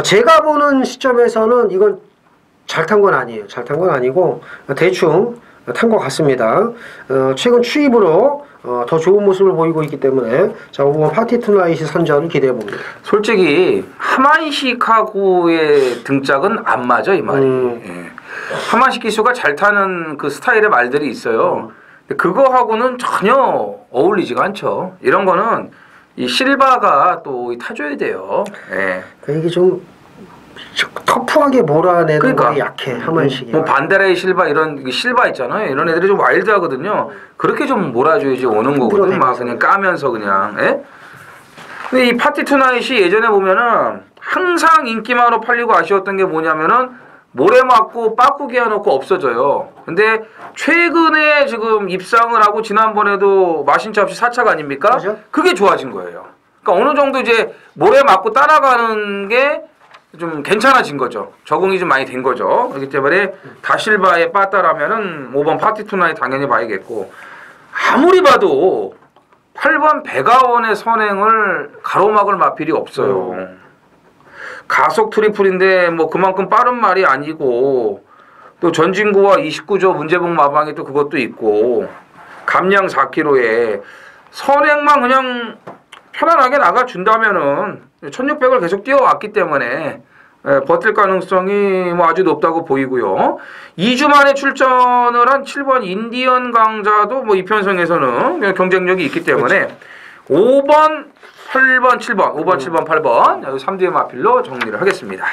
제가 보는 시점에서는 이건 잘 탄 건 아니에요. 잘 탄 건 아니고 대충 탄 것 같습니다. 최근 추입으로 더 좋은 모습을 보이고 있기 때문에 자 5번 파티 투나잇이 선전을 기대해 봅니다. 솔직히 하만식하고의 등짝은 안 맞아 이 말이. 예. 하만식 기수가 잘 타는 그 스타일의 말들이 있어요. 근데 그거하고는 전혀 어울리지가 않죠. 이런 거는 이 실바가 또 타줘야 돼요. 예. 이게 좀 터프하게 몰아내는 그러니까. 거에 약해 하만식이. 뭐 반데라이 실바 이런 실바 있잖아요. 이런 애들이 좀 와일드하거든요. 그렇게 좀 몰아줘야지 오는 거거든. 막 그냥 까면서 그냥. 예? 근데 이 파티 투나잇이 예전에 보면은 항상 인기만으로 팔리고 아쉬웠던 게 뭐냐면은 모래 맞고 빠꾸기 해놓고 없어져요. 근데 최근에 지금 입상을 하고 지난번에도 마신차 없이 4차가 아닙니까? 그렇죠? 그게 좋아진 거예요. 그러니까 어느 정도 이제 모래 맞고 따라가는 게 좀 괜찮아진 거죠. 적응이 좀 많이 된 거죠. 그렇기 때문에 다실바에 빠따라면은 5번 파티 투나잇 당연히 봐야겠고 아무리 봐도 8번 배가원의 선행을 가로막을 마필이 없어요. 가속 트리플인데 뭐 그만큼 빠른 말이 아니고 또 전진구와 29조 문제봉 마방이 또 그것도 있고 감량 4km에 선행만 그냥 편안하게 나가준다면은 1600을 계속 뛰어왔기 때문에 버틸 가능성이 뭐 아주 높다고 보이고요. 2주 만에 출전을 한 7번 인디언 강자도 뭐 이편성에서는 경쟁력이 있기 때문에 5번, 8번, 7번, 5번, 7번, 8번 여기 3두의 마필로 정리를 하겠습니다.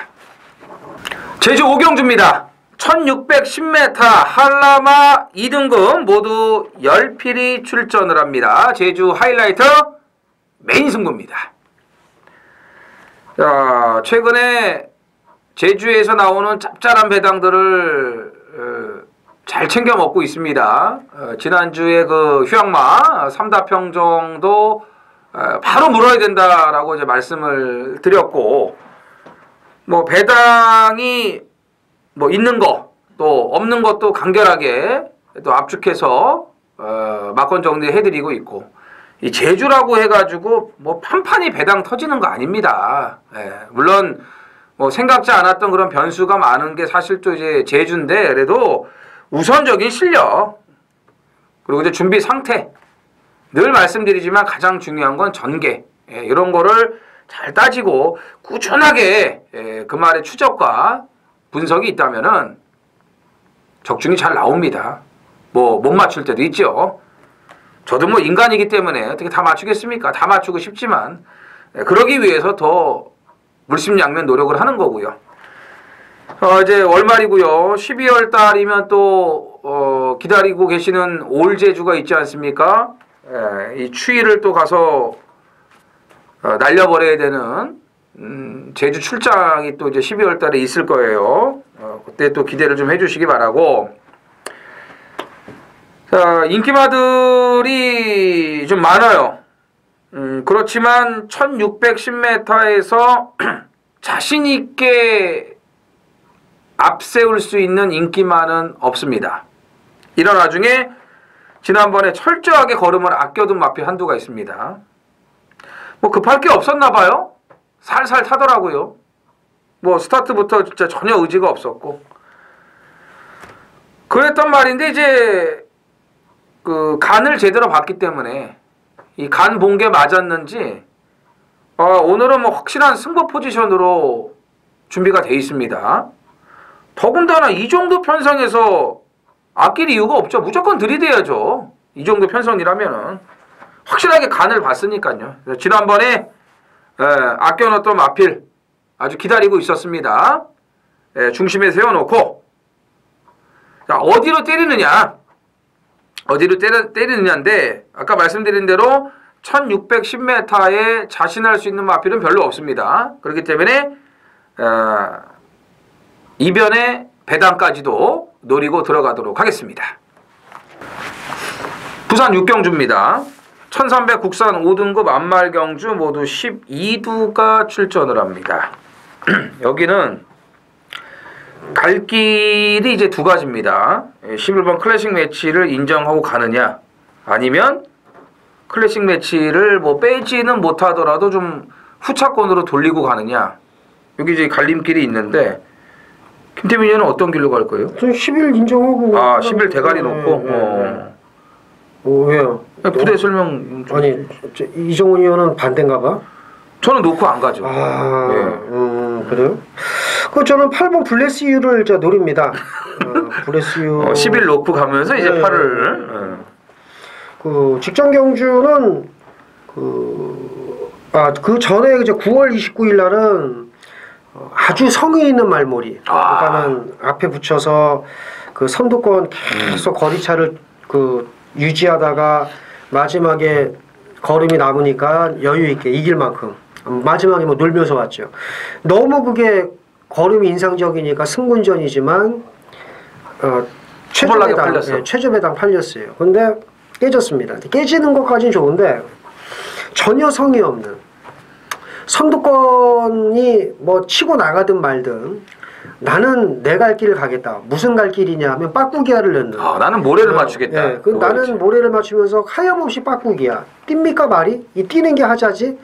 제주 오경주입니다. 1610m 한라마 2등급 모두 10필이 출전을 합니다. 제주 하이라이터 메인 승부입니다. 자, 최근에 제주에서 나오는 짭짤한 배당들을 잘 챙겨 먹고 있습니다. 지난주에 그 휴양마 3다평 정도 바로 물어야 된다라고 이제 말씀을 드렸고, 뭐 배당이 뭐 있는 거 또 없는 것도 간결하게 또 압축해서 막건 정리해드리고 있고, 이 제주라고 해가지고 뭐 판판이 배당 터지는 거 아닙니다. 물론 뭐 생각지 않았던 그런 변수가 많은 게 사실 또 이제 제주인데, 그래도 우선적인 실력 그리고 이제 준비 상태, 늘 말씀드리지만 가장 중요한 건 전개, 이런 거를 잘 따지고 꾸준하게 그 말의 추적과 분석이 있다면은 적중이 잘 나옵니다. 뭐 못 맞출 때도 있죠. 저도 뭐 인간이기 때문에 어떻게 다 맞추겠습니까? 다 맞추고 싶지만 그러기 위해서 더 물심양면 노력을 하는 거고요. 이제 월말이고요. 12월 달이면 또 기다리고 계시는 올제주가 있지 않습니까? 이 추위를 또 가서 날려버려야 되는 제주 출장이 또 이제 12월 달에 있을 거예요. 그때 또 기대를 좀 해주시기 바라고. 자, 인기마들이 좀 많아요. 그렇지만 1610m에서 자신있게 앞세울 수 있는 인기만은 없습니다. 이런 와중에 지난번에 철저하게 걸음을 아껴둔 마필 한두가 있습니다. 뭐 급할 게 없었나 봐요. 살살 타더라고요. 뭐 스타트부터 진짜 전혀 의지가 없었고 그랬단 말인데, 이제 그 간을 제대로 봤기 때문에 이 간 본 게 맞았는지 오늘은 뭐 확실한 승부 포지션으로 준비가 돼 있습니다. 더군다나 이 정도 편성에서 아낄 이유가 없죠. 무조건 들이대야죠. 이 정도 편성이라면은 확실하게 간을 봤으니까요. 지난번에 아껴놓던 마필 아주 기다리고 있었습니다. 중심에 세워놓고 자, 어디로 때리느냐? 어디로 때리느냐인데 아까 말씀드린 대로 1610m에 자신할 수 있는 마필은 별로 없습니다. 그렇기 때문에 이변의 배당까지도 노리고 들어가도록 하겠습니다. 부산 6경주입니다. 1300 국산 5등급 안말경주 모두 12두가 출전을 합니다. 여기는 갈 길이 이제 두 가지입니다. 11번 클래식 매치를 인정하고 가느냐, 아니면 클래식 매치를 뭐 빼지는 못하더라도 좀 후차권으로 돌리고 가느냐. 여기 이제 갈림길이 있는데 김태민 의원은 어떤 길로 갈 거예요? 전 10일 인정하고. 10일 대가리 놓고. 왜요? 부대 설명 좀. 아니, 이정훈 의원은 반대인가 봐. 저는 놓고 안 가죠. 그래요? 저는 8번 블레스유를 노립니다. 블레스유. 10일 놓고 가면서 이제 8을. 그 직전 경주는 그 전에 이제 9월 29일 날은 아주 성의 있는 말몰이. 그러니까는 앞에 붙여서 그 선두권 계속 거리차를 유지하다가 마지막에 걸음이 남으니까 여유 있게 이길 만큼 마지막에 뭐 놀면서 왔죠. 너무 그게 걸음이 인상적이니까 승군전이지만 최저배당 팔렸어요. 근데 깨졌습니다. 깨지는 것까지는 좋은데 전혀 성의 없는, 선두권이 뭐 치고 나가든 말든 나는 내 갈 길을 가겠다. 무슨 갈 길이냐 하면 빠꾸기야를 넣는. 나는 모래를 맞추겠다. 나는 모래를 맞추면서 하염없이 빠꾸기야. 띱니까 말이? 이 뛰는 게 하자지.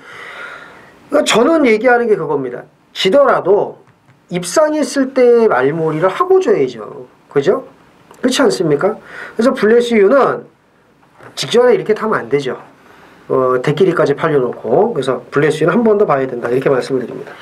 그러니까 저는 얘기하는 게 그겁니다. 지더라도 입상했을 때의 말몰이를 하고 줘야죠. 그죠? 그렇지 않습니까? 그래서 블레스유는 직전에 이렇게 타면 안 되죠. 대끼리까지 팔려놓고. 그래서 블레스유는 한 번 더 봐야 된다. 이렇게 말씀을 드립니다.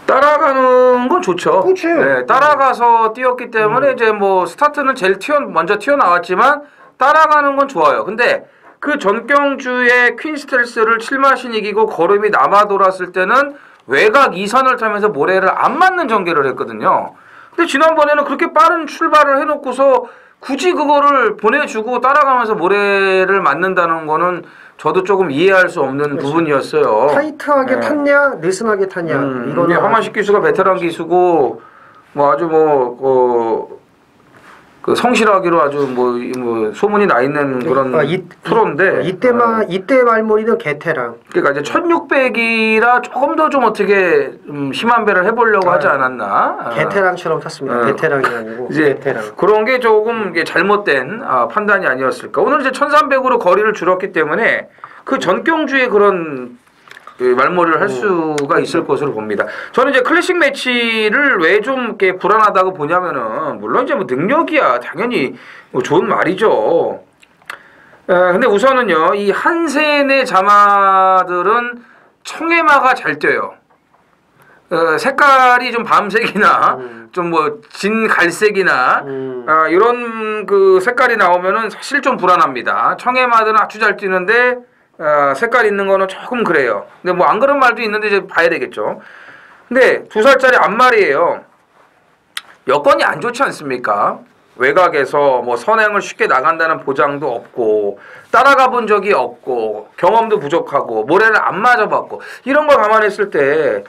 따라가는 건 좋죠. 그렇죠. 네, 따라가서 뛰었기 때문에 이제 뭐 스타트는 제일 먼저 튀어나왔지만 따라가는 건 좋아요. 근데 그 전경주에 퀸스텔스를 7마신 이기고 걸음이 남아 돌았을 때는 외곽 2선을 타면서 모래를 안 맞는 전개를 했거든요. 근데 지난번에는 그렇게 빠른 출발을 해놓고서 굳이 그거를 보내주고 따라가면서 모래를 맞는다는 거는 저도 조금 이해할 수 없는 부분이었어요. 타이트하게 탔냐, 느슨하게 탔냐. 이거는 황만식 기수가 베테랑 기수고 뭐 아주 그 성실하기로 아주 뭐 소문이 나 있는 그런 프로인데 이때 말몰이는 개태랑. 그러니까 이제 1600이라 조금 더 좀 어떻게 심한 배를 해보려고 하지 않았나. 개태랑처럼 탔습니다. 베테랑이 아니고 이제 개태랑. 그런 게 조금 잘못된 판단이 아니었을까. 오늘 이제 1300으로 거리를 줄였기 때문에 그 전경주의 그런 말몰이를 할 수가 있을 것으로 봅니다. 저는 이제 클래식 매치를 왜 좀 이렇게 불안하다고 보냐면은, 물론 이제 뭐 능력이야 당연히 뭐 좋은 말이죠. 근데 우선은요, 이 한센의 자마들은 청해마가 잘 뛰어요. 색깔이 좀 밤색이나 좀 뭐 진 갈색이나 이런 그 색깔이 나오면은 사실 좀 불안합니다. 청해마들은 아주 잘 뛰는데 색깔 있는 거는 조금 그래요. 근데 뭐 안 그런 말도 있는데 이제 봐야 되겠죠. 근데 2살짜리 앞말이에요. 여건이 안 좋지 않습니까? 외곽에서 뭐 선행을 쉽게 나간다는 보장도 없고, 따라가 본 적이 없고, 경험도 부족하고, 모래를 안 맞아봤고, 이런 걸 감안했을 때,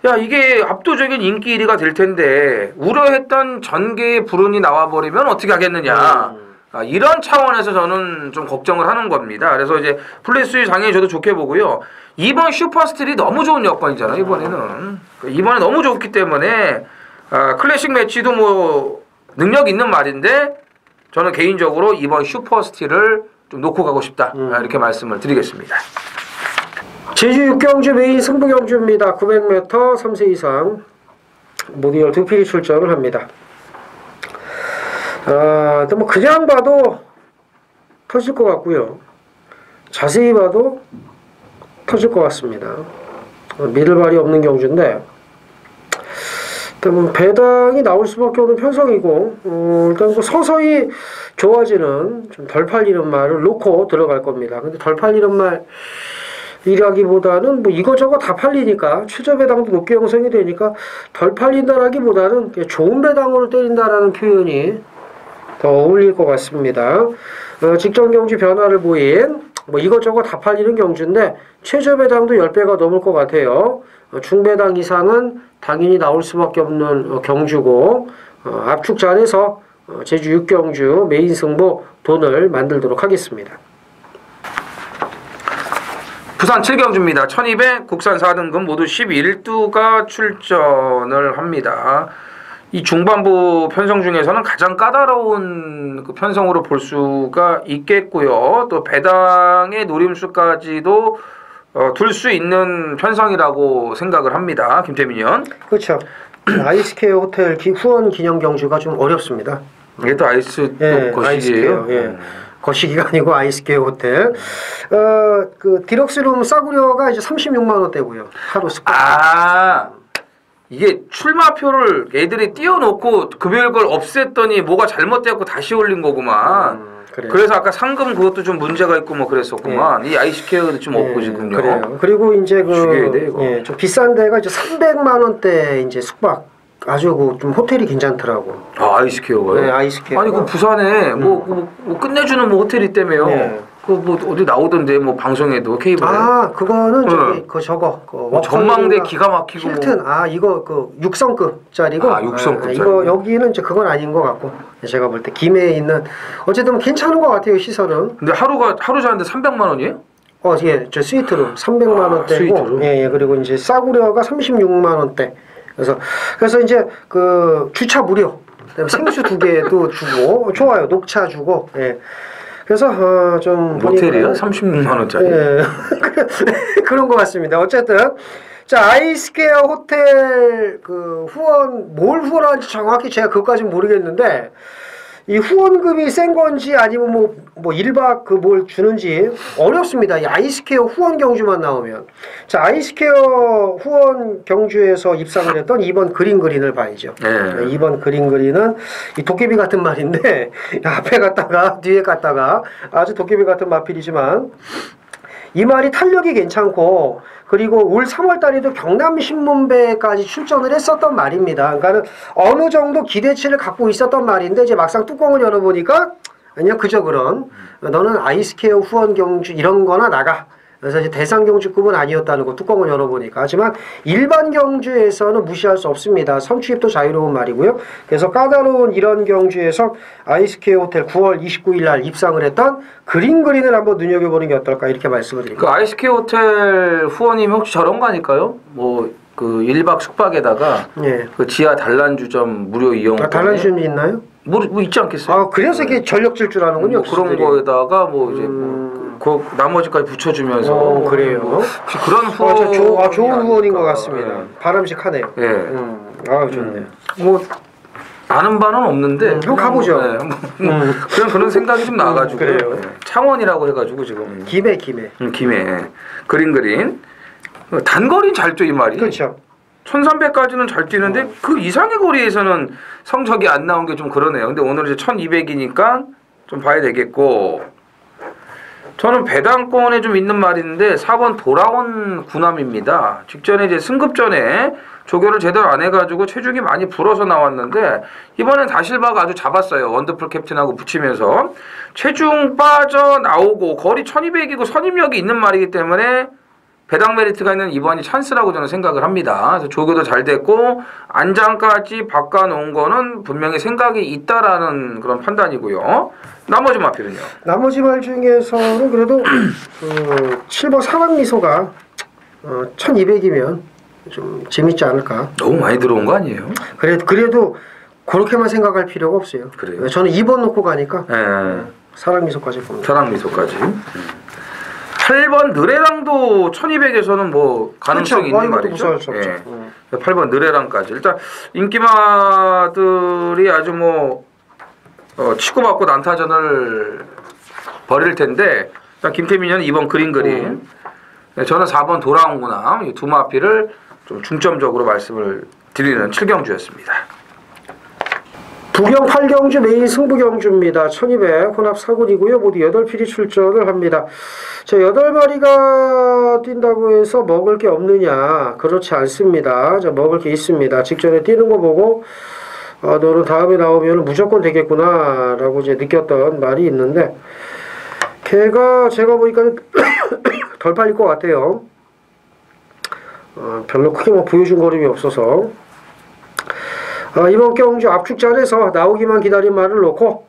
야, 이게 압도적인 인기 1위가 될 텐데, 우려했던 전개의 불운이 나와버리면 어떻게 하겠느냐. 이런 차원에서 저는 좀 걱정을 하는 겁니다. 그래서 이제 플레이스의 당연히 저도 좋게 보고요. 이번 슈퍼스틸이 너무 좋은 여건이잖아요, 이번에는. 이번에 너무 좋기 때문에, 클래식 매치도 뭐, 능력 있는 말인데, 저는 개인적으로 이번 슈퍼스틸을 좀 놓고 가고 싶다. 이렇게 말씀을 드리겠습니다. 제주 6경주 메인 승부경주입니다. 900m 3세 이상 모두 12필이 출전을 합니다. 또 뭐 그냥 봐도 터질 것 같고요. 자세히 봐도 터질 것 같습니다. 믿을 말이 없는 경주인데 일단 배당이 나올 수밖에 없는 편성이고 일단 뭐 서서히 좋아지는 좀 덜 팔리는 말을 놓고 들어갈 겁니다. 근데 덜 팔리는 말이라기보다는 뭐 이거저거 다 팔리니까 최저 배당도 높게 형성이 되니까 덜 팔린다라기보다는 좋은 배당으로 때린다라는 표현이 더 어울릴 것 같습니다. 직전 경주 변화를 보인 뭐 이것저것 다 팔리는 경주인데 최저 배당도 10배가 넘을 것 같아요. 중배당 이상은 당연히 나올 수밖에 없는 경주고 압축 잘해서 제주 6경주 메인 승부 돈을 만들도록 하겠습니다. 부산 7경주입니다. 1200 국산 4등급 모두 11두가 출전을 합니다. 이 중반부 편성 중에서는 가장 까다로운 그 편성으로 볼 수가 있겠고요. 또 배당의 노림수까지도 둘 수 있는 편성이라고 생각을 합니다. 김태민 의원. 그렇죠. 아이스케어 호텔 후원 기념 경주가 좀 어렵습니다. 이게 또 아이스 예, 거시기예요. 아이스케어, 예. 거시기가 아니고 아이스케어 호텔. 그 디럭스룸 싸구려가 이제 36만 원대고요. 하루 숙박. 이게 출마표를 애들이 띄워놓고 금요일 걸 없앴더니 뭐가 잘못되었고 다시 올린 거구만. 그래서 아까 상금 그것도 좀 문제가 있고 뭐 그랬었구만. 이 아이스케어도 좀 없고 지금요. 그래요. 그리고 이제 좀 비싼 데가 이제 300만 원대 이제 숙박. 아주 좀 호텔이 괜찮더라고. 아이스케어가요? 네, 아이스케어. 아니 그 부산에 뭐 끝내주는 뭐 호텔 있다며요. 네. 그 뭐 어디 나오던데 뭐 방송에도 케이블에. 그거는 저기 저거 뭐 전망대 기가 막히고. 힐튼 이거 그 6성급짜리고. 6성급짜리. 이거 여기는 이제 그건 아닌 것 같고. 제가 볼 때 김해에 있는 어쨌든 괜찮은 것 같아요 시설은. 근데 하루 자는데 300만 원이에요? 예, 저 스위트룸 300만 원대고. 스위트룸? 예, 그리고 이제 싸구려가 36만 원대. 그래서 이제 그 주차 무료. 그다음에 생수 2개도 주고 좋아요. 녹차 주고. 예. 그래서 좀 모텔이요? 36만 원짜리. 예. 그런 것 같습니다. 어쨌든 자 아이스케어 호텔 그 후원 뭘 후원하는지 정확히 제가 그것까지는 모르겠는데 이 후원금이 센 건지 아니면 뭐 1박 그 뭘 주는지 어렵습니다. 이 아이스케어 후원 경주만 나오면. 자, 아이스케어 후원 경주에서 입상을 했던 2번 그린을 봐야죠. 네. 2번 그린은 이 도깨비 같은 말인데 앞에 갔다가 뒤에 갔다가 아주 도깨비 같은 마필이지만 이 말이 탄력이 괜찮고 그리고 올 3월 달에도 경남신문배까지 출전을 했었던 말입니다. 그러니까 어느 정도 기대치를 갖고 있었던 말인데 이제 막상 뚜껑을 열어보니까 아니야 그저 그런 너는 아이스케어 후원 경주 이런 거나 나가. 그래서 이제 대상 경주급은 아니었다는 거 뚜껑을 열어보니까. 하지만 일반 경주에서는 무시할 수 없습니다. 선취입도 자유로운 말이고요. 그래서 까다로운 이런 경주에서 아이스케어 호텔 9월 29일 날 입상을 했던 그린을 한번 눈여겨보는 게 어떨까 이렇게 말씀을 드립니다. 그 아이스케어 호텔 후원이면 혹시 저런 거 아닐까요? 뭐 그 1박 숙박에다가 그 지하 단란주점 무료 이용. 단란주점이 있나요? 뭐 있지 않겠어요? 그래서 이게 전력 질주라는군요. 뭐 그런 거에다가 뭐 이제 그 나머지까지 붙여주면서 그래요. 혹시 그런 후원 좋은 후원인 것 같습니다. 바람직하네요. 좋네요. 뭐 아는 바는 없는데 형 가보죠. 그런 생각이 좀 나가지고 그래요. 창원이라고 해가지고 지금 김해 그린 단거리는 잘 뛰 이 말이. 그렇죠. 1300까지는 잘 뛰는데 그 이상의 거리에서는 성적이 안 나온 게 좀 그러네요. 근데 오늘은 이제 1200이니까 좀 봐야 되겠고. 저는 배당권에 좀 있는 말인데 4번 돌아온 구남입니다. 직전에 이제 승급 전에 조교를 제대로 안 해가지고 체중이 많이 불어서 나왔는데 이번엔 다실바가 아주 잡았어요. 원더풀 캡틴하고 붙이면서 체중 빠져나오고 거리 1200이고 선임력이 있는 말이기 때문에 배당 메리트가 있는 이번이 찬스라고 저는 생각을 합니다. 그래서 조교도 잘 됐고 안장까지 바꿔놓은 거는 분명히 생각이 있다라는 그런 판단이고요. 나머지 마필은요? 나머지 말 중에서는 그래도 7번 사랑미소가 1200이면 좀 재밌지 않을까. 너무 많이 들어온 거 아니에요? 그래도 그렇게만 생각할 필요가 없어요. 그래요? 저는 2번 놓고 가니까 사랑미소까지 봅니다. 사랑미소까지. 8번 느레랑도 1200에서는 뭐 가능성이 있는 말이죠. 8번 느레랑까지. 일단 인기마들이 아주 뭐 치고받고 난타전을 벌일 텐데 일단 김태민은 2번 그린 저는 4번 돌아온구나 이 두 마필을 좀 중점적으로 말씀을 드리는 7경주였습니다. 부경 8경주 메인 승부경주입니다. 1200 혼합 4군이고요. 모두 8필이 출전을 합니다. 자, 8마리가 뛴다고 해서 먹을 게 없느냐? 그렇지 않습니다. 자, 먹을 게 있습니다. 직전에 뛰는 거 보고 너는 다음에 나오면 무조건 되겠구나 라고 이제 느꼈던 말이 있는데 걔가 제가 보니까 덜 팔릴 것 같아요. 별로 크게 뭐 보여준 거림이 없어서 이번 경주 압축전에서 나오기만 기다린 말을 놓고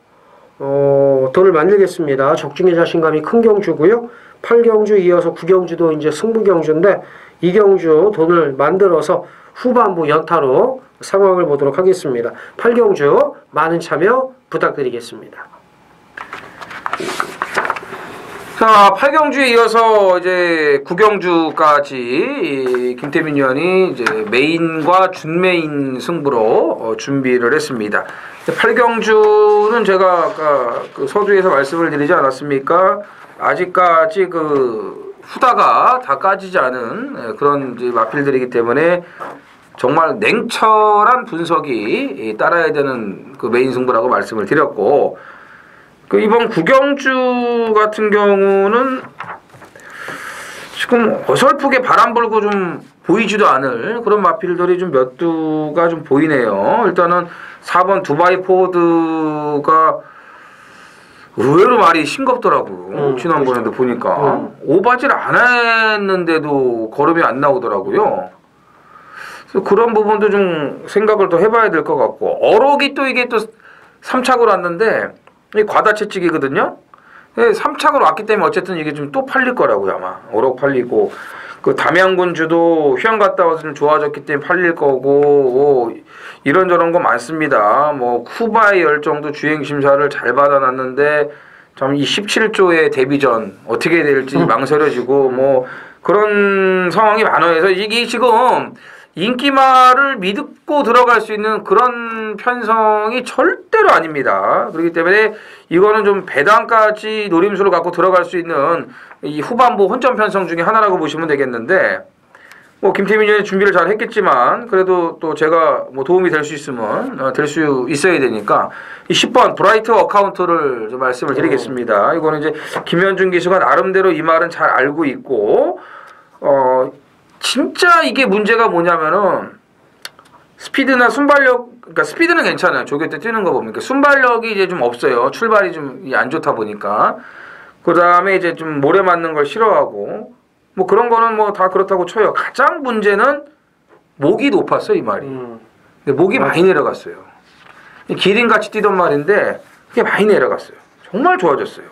돈을 만들겠습니다. 적중의 자신감이 큰 경주고요. 8경주 이어서 9경주도 이제 승부경주인데 이 경주 돈을 만들어서 후반부 연타로 상황을 보도록 하겠습니다. 8경주 많은 참여 부탁드리겠습니다. 자, 8경주에 이어서 이제 9경주까지 김태민 위원이 이제 메인과 준메인 승부로 준비를 했습니다. 8경주는 제가 아까 그 서두에서 말씀을 드리지 않았습니까? 아직까지 그 후다가 다 까지지 않은 그런 이제 마필들이기 때문에 정말 냉철한 분석이 따라야 되는 그 메인 승부라고 말씀을 드렸고, 그 이번 9경주 같은 경우는 지금 어설프게 바람 불고 좀 보이지도 않을 그런 마필들이 좀 몇 두가 좀 보이네요. 일단은 4번 두바이 포드가 의외로 말이 싱겁더라고요. 지난번에도 보니까 오바질 안 했는데도 걸음이 안 나오더라고요. 그래서 그런 부분도 좀 생각을 더 해봐야 될 것 같고, 어록이 또 이게 또 3착으로 왔는데 이 과다채찍이거든요. 3착으로 왔기 때문에 어쨌든 이게 좀 또 팔릴 거라고요. 아마 어록 팔리고, 그 담양군주도 휴양 갔다 와서 좀 좋아졌기 때문에 팔릴 거고, 뭐 이런저런 거 많습니다. 뭐 쿠바의 열정도 주행심사를 잘 받아놨는데 참 이 17조의 데뷔전 어떻게 될지 망설여지고 뭐 그런 상황이 많아서 이게 지금 인기말을 믿고 들어갈 수 있는 그런 편성이 절대로 아닙니다. 그렇기 때문에 이거는 좀 배당까지 노림수를 갖고 들어갈 수 있는 이 후반부 혼점 편성 중에 하나라고 보시면 되겠는데, 뭐 김태민 의원이 준비를 잘 했겠지만 그래도 또 제가 뭐 도움이 될 수 있으면 될 수 있어야 되니까 이 10번 브라이트 어카운트를 좀 말씀을 드리겠습니다. 이거는 이제 김현준 기수가 나름대로 이 말은 잘 알고 있고, 진짜 이게 문제가 뭐냐면은 스피드나 순발력, 그러니까 스피드는 괜찮아요. 조교 때 뛰는 거 보면. 그러니까 순발력이 이제 좀 없어요. 출발이 좀 안 좋다 보니까. 그 다음에 이제 좀 모래 맞는 걸 싫어하고, 뭐 그런 거는 뭐 다 그렇다고 쳐요. 가장 문제는 목이 높았어요, 이 말이. 근데 목이 많이 내려갔어요. 기린같이 뛰던 말인데 그게 많이 내려갔어요. 정말 좋아졌어요.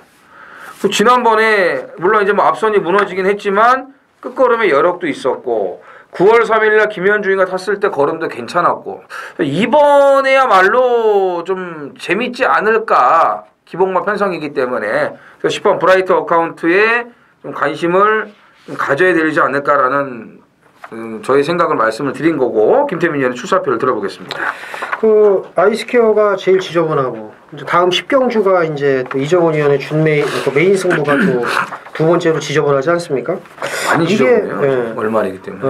그 지난번에 물론 이제 뭐 앞선이 무너지긴 했지만 끝걸음에 여력도 있었고, 9월 3일날 김현중이가 탔을 때 걸음도 괜찮았고, 이번에야말로 좀 재밌지 않을까, 기복마 편성이기 때문에. 그래서 10번 브라이트 어카운트에 좀 관심을 좀 가져야 되지 않을까라는 저희 생각을 말씀을 드린 거고, 김태민 의원의 출사표를 들어보겠습니다. 그 아이스케어가 제일 지저분하고, 이제 다음 10경주가 이제 또 이정원 의원의 준메인, 그 메인 승부가 또 두 번째로 지저분하지 않습니까? 많이 지저분해요. 월말이기 때문에.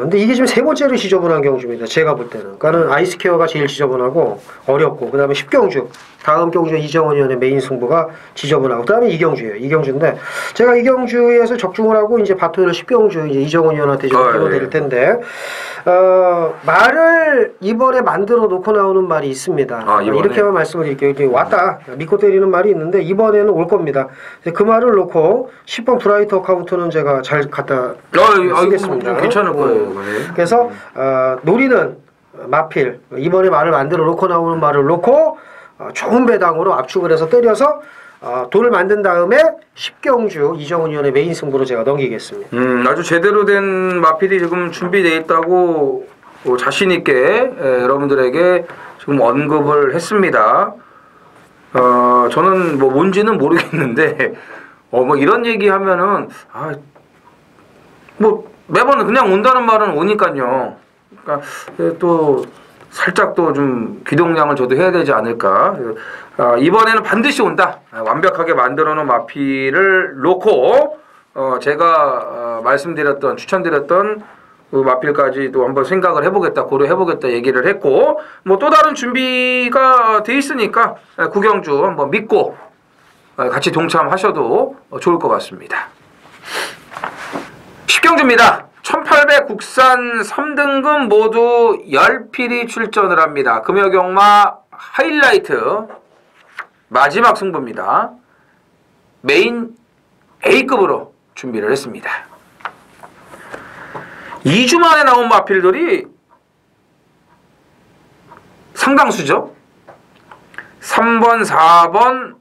근데 이게 지금 세 번째로 지저분한 경주입니다. 제가 볼 때는. 그러니까는 아이스케어가 제일 지저분하고 어렵고, 그 다음에 10경주. 다음 경주 이정원 의원의 메인 승부가 지저분하고, 그 다음에 2경주예요. 2경주인데, 제가 2경주에서 적중을 하고, 이제 바토를 10경주, 이제 이정원 의원한테 좀 배워드릴 텐데, 말을 이번에 만들어 놓고 나오는 말이 있습니다. 이렇게만 말씀을 드릴게요. 이게 왔다. 믿고 때리는 말이 있는데, 이번에는 올 겁니다. 그 말을 놓고, 10번 브라이트 어카운트는 제가 잘 갖다 쓰겠습니다. 괜찮을 거예요. 그래서, 노리는 마필, 이번에 말을 만들어 놓고 나오는 말을 놓고, 좋은 배당으로 압축을 해서 때려서 돈을 만든 다음에 10경주 이정훈 의원의 메인 승부로 제가 넘기겠습니다. 아주 제대로 된 마필이 지금 준비되어 있다고 자신 있게 여러분들에게 지금 언급을 했습니다. 저는 뭐 뭔지는 모르겠는데 뭐 이런 얘기하면은 뭐 매번 그냥 온다는 말은 오니까요. 그러니까 또 살짝 또 좀 귀동량을 저도 해야 되지 않을까. 이번에는 반드시 온다. 완벽하게 만들어 놓은 마필을 놓고 제가 말씀드렸던 추천드렸던 그 마필까지도 한번 생각을 해보겠다, 고려해보겠다 얘기를 했고, 뭐 또 다른 준비가 돼 있으니까 구경주 한번 믿고 같이 동참하셔도 좋을 것 같습니다. 10경주입니다. 1800 국산 3등급 모두 10필이 출전을 합니다. 금여경마 하이라이트 마지막 승부입니다. 메인 A급으로 준비를 했습니다. 2주 만에 나온 마필들이 상당수죠. 3번, 4번,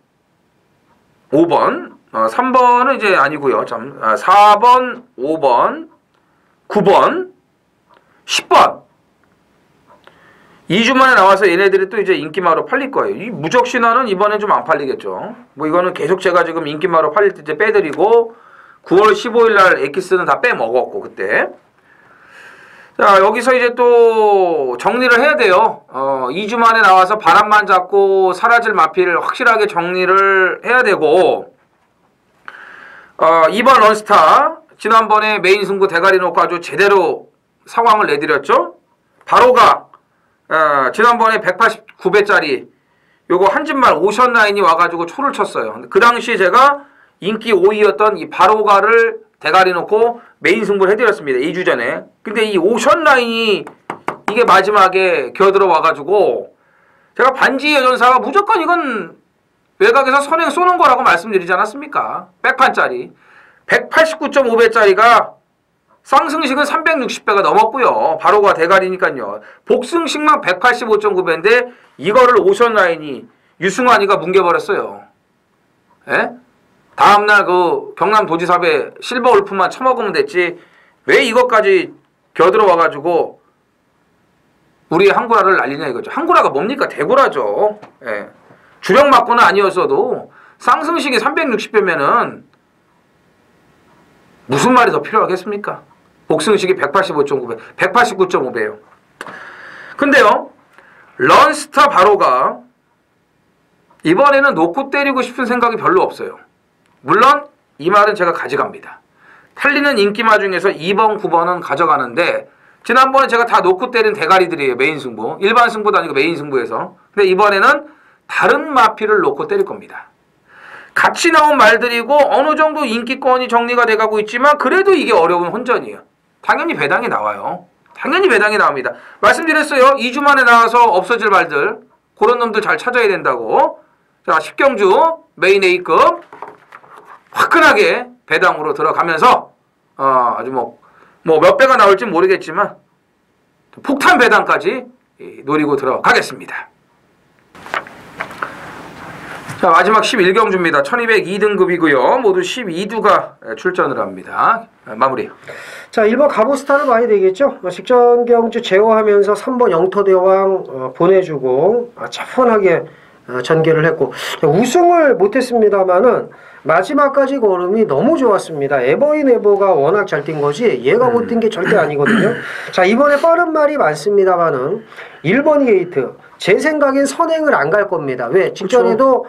5번. 3번은 이제 아니고요. 4번, 5번, 9번, 10번. 2주 만에 나와서 얘네들이 또 이제 인기마로 팔릴 거예요. 이 무적신화는 이번엔 좀 안 팔리겠죠. 뭐 이거는 계속 제가 지금 인기마로 팔릴 때 이제 빼드리고 9월 15일 날 엑기스는 다 빼먹었고 그때. 자, 여기서 이제 또 정리를 해야 돼요. 2주 만에 나와서 바람만 잡고 사라질 마필을 확실하게 정리를 해야 되고, 이번 런스타, 지난번에 메인 승부 대가리 놓고 아주 제대로 상황을 내드렸죠. 바로가, 지난번에 189배짜리, 요거 한진말 오션 라인이 와가지고 초를 쳤어요. 그 당시에 제가 인기 5위였던 이 바로가를 대가리 놓고 메인 승부를 해드렸습니다. 2주 전에. 근데 이 오션 라인이 이게 마지막에 기어들어 와가지고 제가 반지 여전사가 무조건 이건 외곽에서 선행 쏘는 거라고 말씀드리지 않았습니까? 백판짜리. 189.5배짜리가 쌍승식은 360배가 넘었고요. 바로가 대가리니까요. 복승식만 185.9배인데 이거를 오션 라인이 유승환이가 뭉개버렸어요. 예? 다음날 그 경남 도지사배 실버 울프만 처먹으면 됐지 왜 이것까지 겨들어 와가지고 우리 항구라를 날리냐 이거죠. 항구라가 뭡니까? 대구라죠. 예. 주력 맞고는 아니었어도 쌍승식이 360배면은 무슨 말이 더 필요하겠습니까? 복승식이 185.9배, 189.5배예요. 근데요, 런스타 바로가 이번에는 놓고 때리고 싶은 생각이 별로 없어요. 물론 이 말은 제가 가져갑니다. 탈리는 인기마 중에서 2번, 9번은 가져가는데 지난번에 제가 다 놓고 때린 대가리들이에요. 메인 승부. 일반 승부도 아니고 메인 승부에서. 근데 이번에는 다른 마필을 놓고 때릴 겁니다. 같이 나온 말들이고 어느 정도 인기권이 정리가 돼가고 있지만 그래도 이게 어려운 혼전이에요. 당연히 배당이 나와요. 당연히 배당이 나옵니다. 말씀드렸어요. 2주 만에 나와서 없어질 말들. 그런 놈들 잘 찾아야 된다고. 자, 10경주 메인 A급 화끈하게 배당으로 들어가면서 아주 뭐 몇 배가 나올지 모르겠지만 폭탄 배당까지 노리고 들어가겠습니다. 자, 마지막 11경주입니다. 1202등급이고요. 모두 12두가 출전을 합니다. 마무리. 자, 1번 가보스타를 봐야 되겠죠. 직전 경주 제어하면서 3번 영토대왕 보내주고 차분하게 전개를 했고 우승을 못했습니다만은 마지막까지 걸음이 너무 좋았습니다. 에버인 에버가 워낙 잘 뛴 거지 얘가 못 뛴 게 절대 아니거든요. 자, 이번에 빠른 말이 많습니다만은 1번 게이트 제 생각엔 선행을 안 갈 겁니다. 왜? 직전에도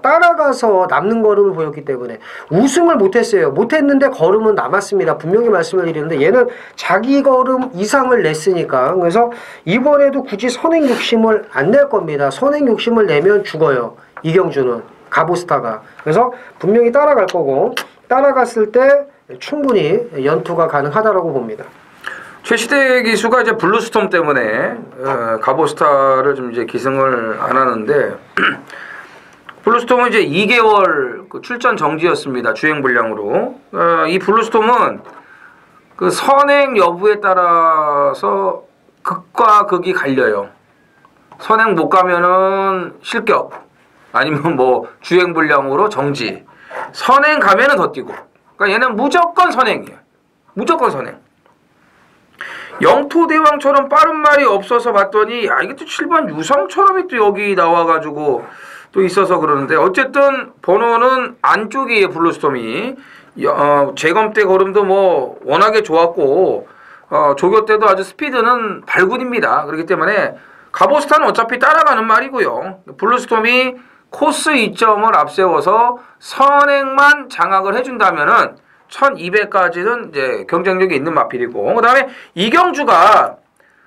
따라가서 남는 걸음을 보였기 때문에 우승을 못했어요. 못했는데 걸음은 남았습니다. 분명히 말씀을 드리는데 얘는 자기 걸음 이상을 냈으니까 그래서 이번에도 굳이 선행 욕심을 안 낼 겁니다. 선행 욕심을 내면 죽어요. 이경주는 가보스타가. 그래서 분명히 따라갈 거고 따라갔을 때 충분히 연투가 가능하다라고 봅니다. 최시대 기수가 이제 블루스톰 때문에 가보스타를 좀 이제 기승을 안 하는데 블루스톰은 이제 2개월 그 출전 정지였습니다. 주행 불량으로. 이 블루스톰은 그 선행 여부에 따라서 극과 극이 갈려요. 선행 못 가면은 실격, 아니면 뭐 주행 불량으로 정지. 선행 가면은 더 뛰고. 그러니까 얘는 무조건 선행이에요. 무조건 선행. 영토대왕처럼 빠른 말이 없어서 봤더니 야 이게 또 7번 유성처럼이 또 여기 나와가지고 또 있어서 그러는데 어쨌든 번호는 안쪽이에요. 블루스톰이 재검 때 걸음도 뭐 워낙에 좋았고 조교 때도 아주 스피드는 발군입니다. 그렇기 때문에 가보스타는 어차피 따라가는 말이고요. 블루스톰이 코스 2점을 앞세워서 선행만 장악을 해준다면은 1200까지는 이제 경쟁력이 있는 마필이고, 그다음에 이경주가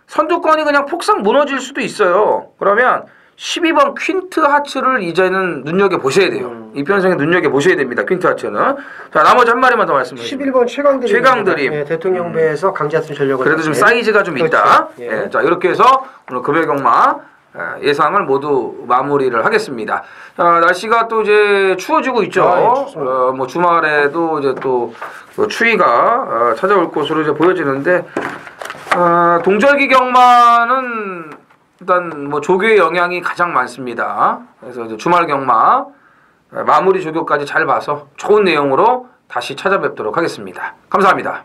선두권이 그냥 폭삭 무너질 수도 있어요. 그러면 12번 퀸트 하츠를 이제는 눈여겨 보셔야 돼요. 이 편성에 눈여겨 보셔야 됩니다. 퀸트 하츠는. 자, 나머지 한 마리만 더 말씀해 주세요. 11번 최강드림. 최강드림. 예, 대통령배에서 강자순 전력을. 그래도 좀 사이즈가 좀 있다. 그렇죠. 예. 예, 자, 이렇게 해서 오늘 금요경마 예상을 모두 마무리를 하겠습니다. 날씨가 또 이제 추워지고 있죠. 아, 예, 춥습니다. 뭐 주말에도 이제 또 추위가 찾아올 것으로 이제 보여지는데, 동절기 경마는 일단 뭐 조교의 영향이 가장 많습니다. 그래서 이제 주말 경마 마무리 조교까지 잘 봐서 좋은 내용으로 다시 찾아뵙도록 하겠습니다. 감사합니다.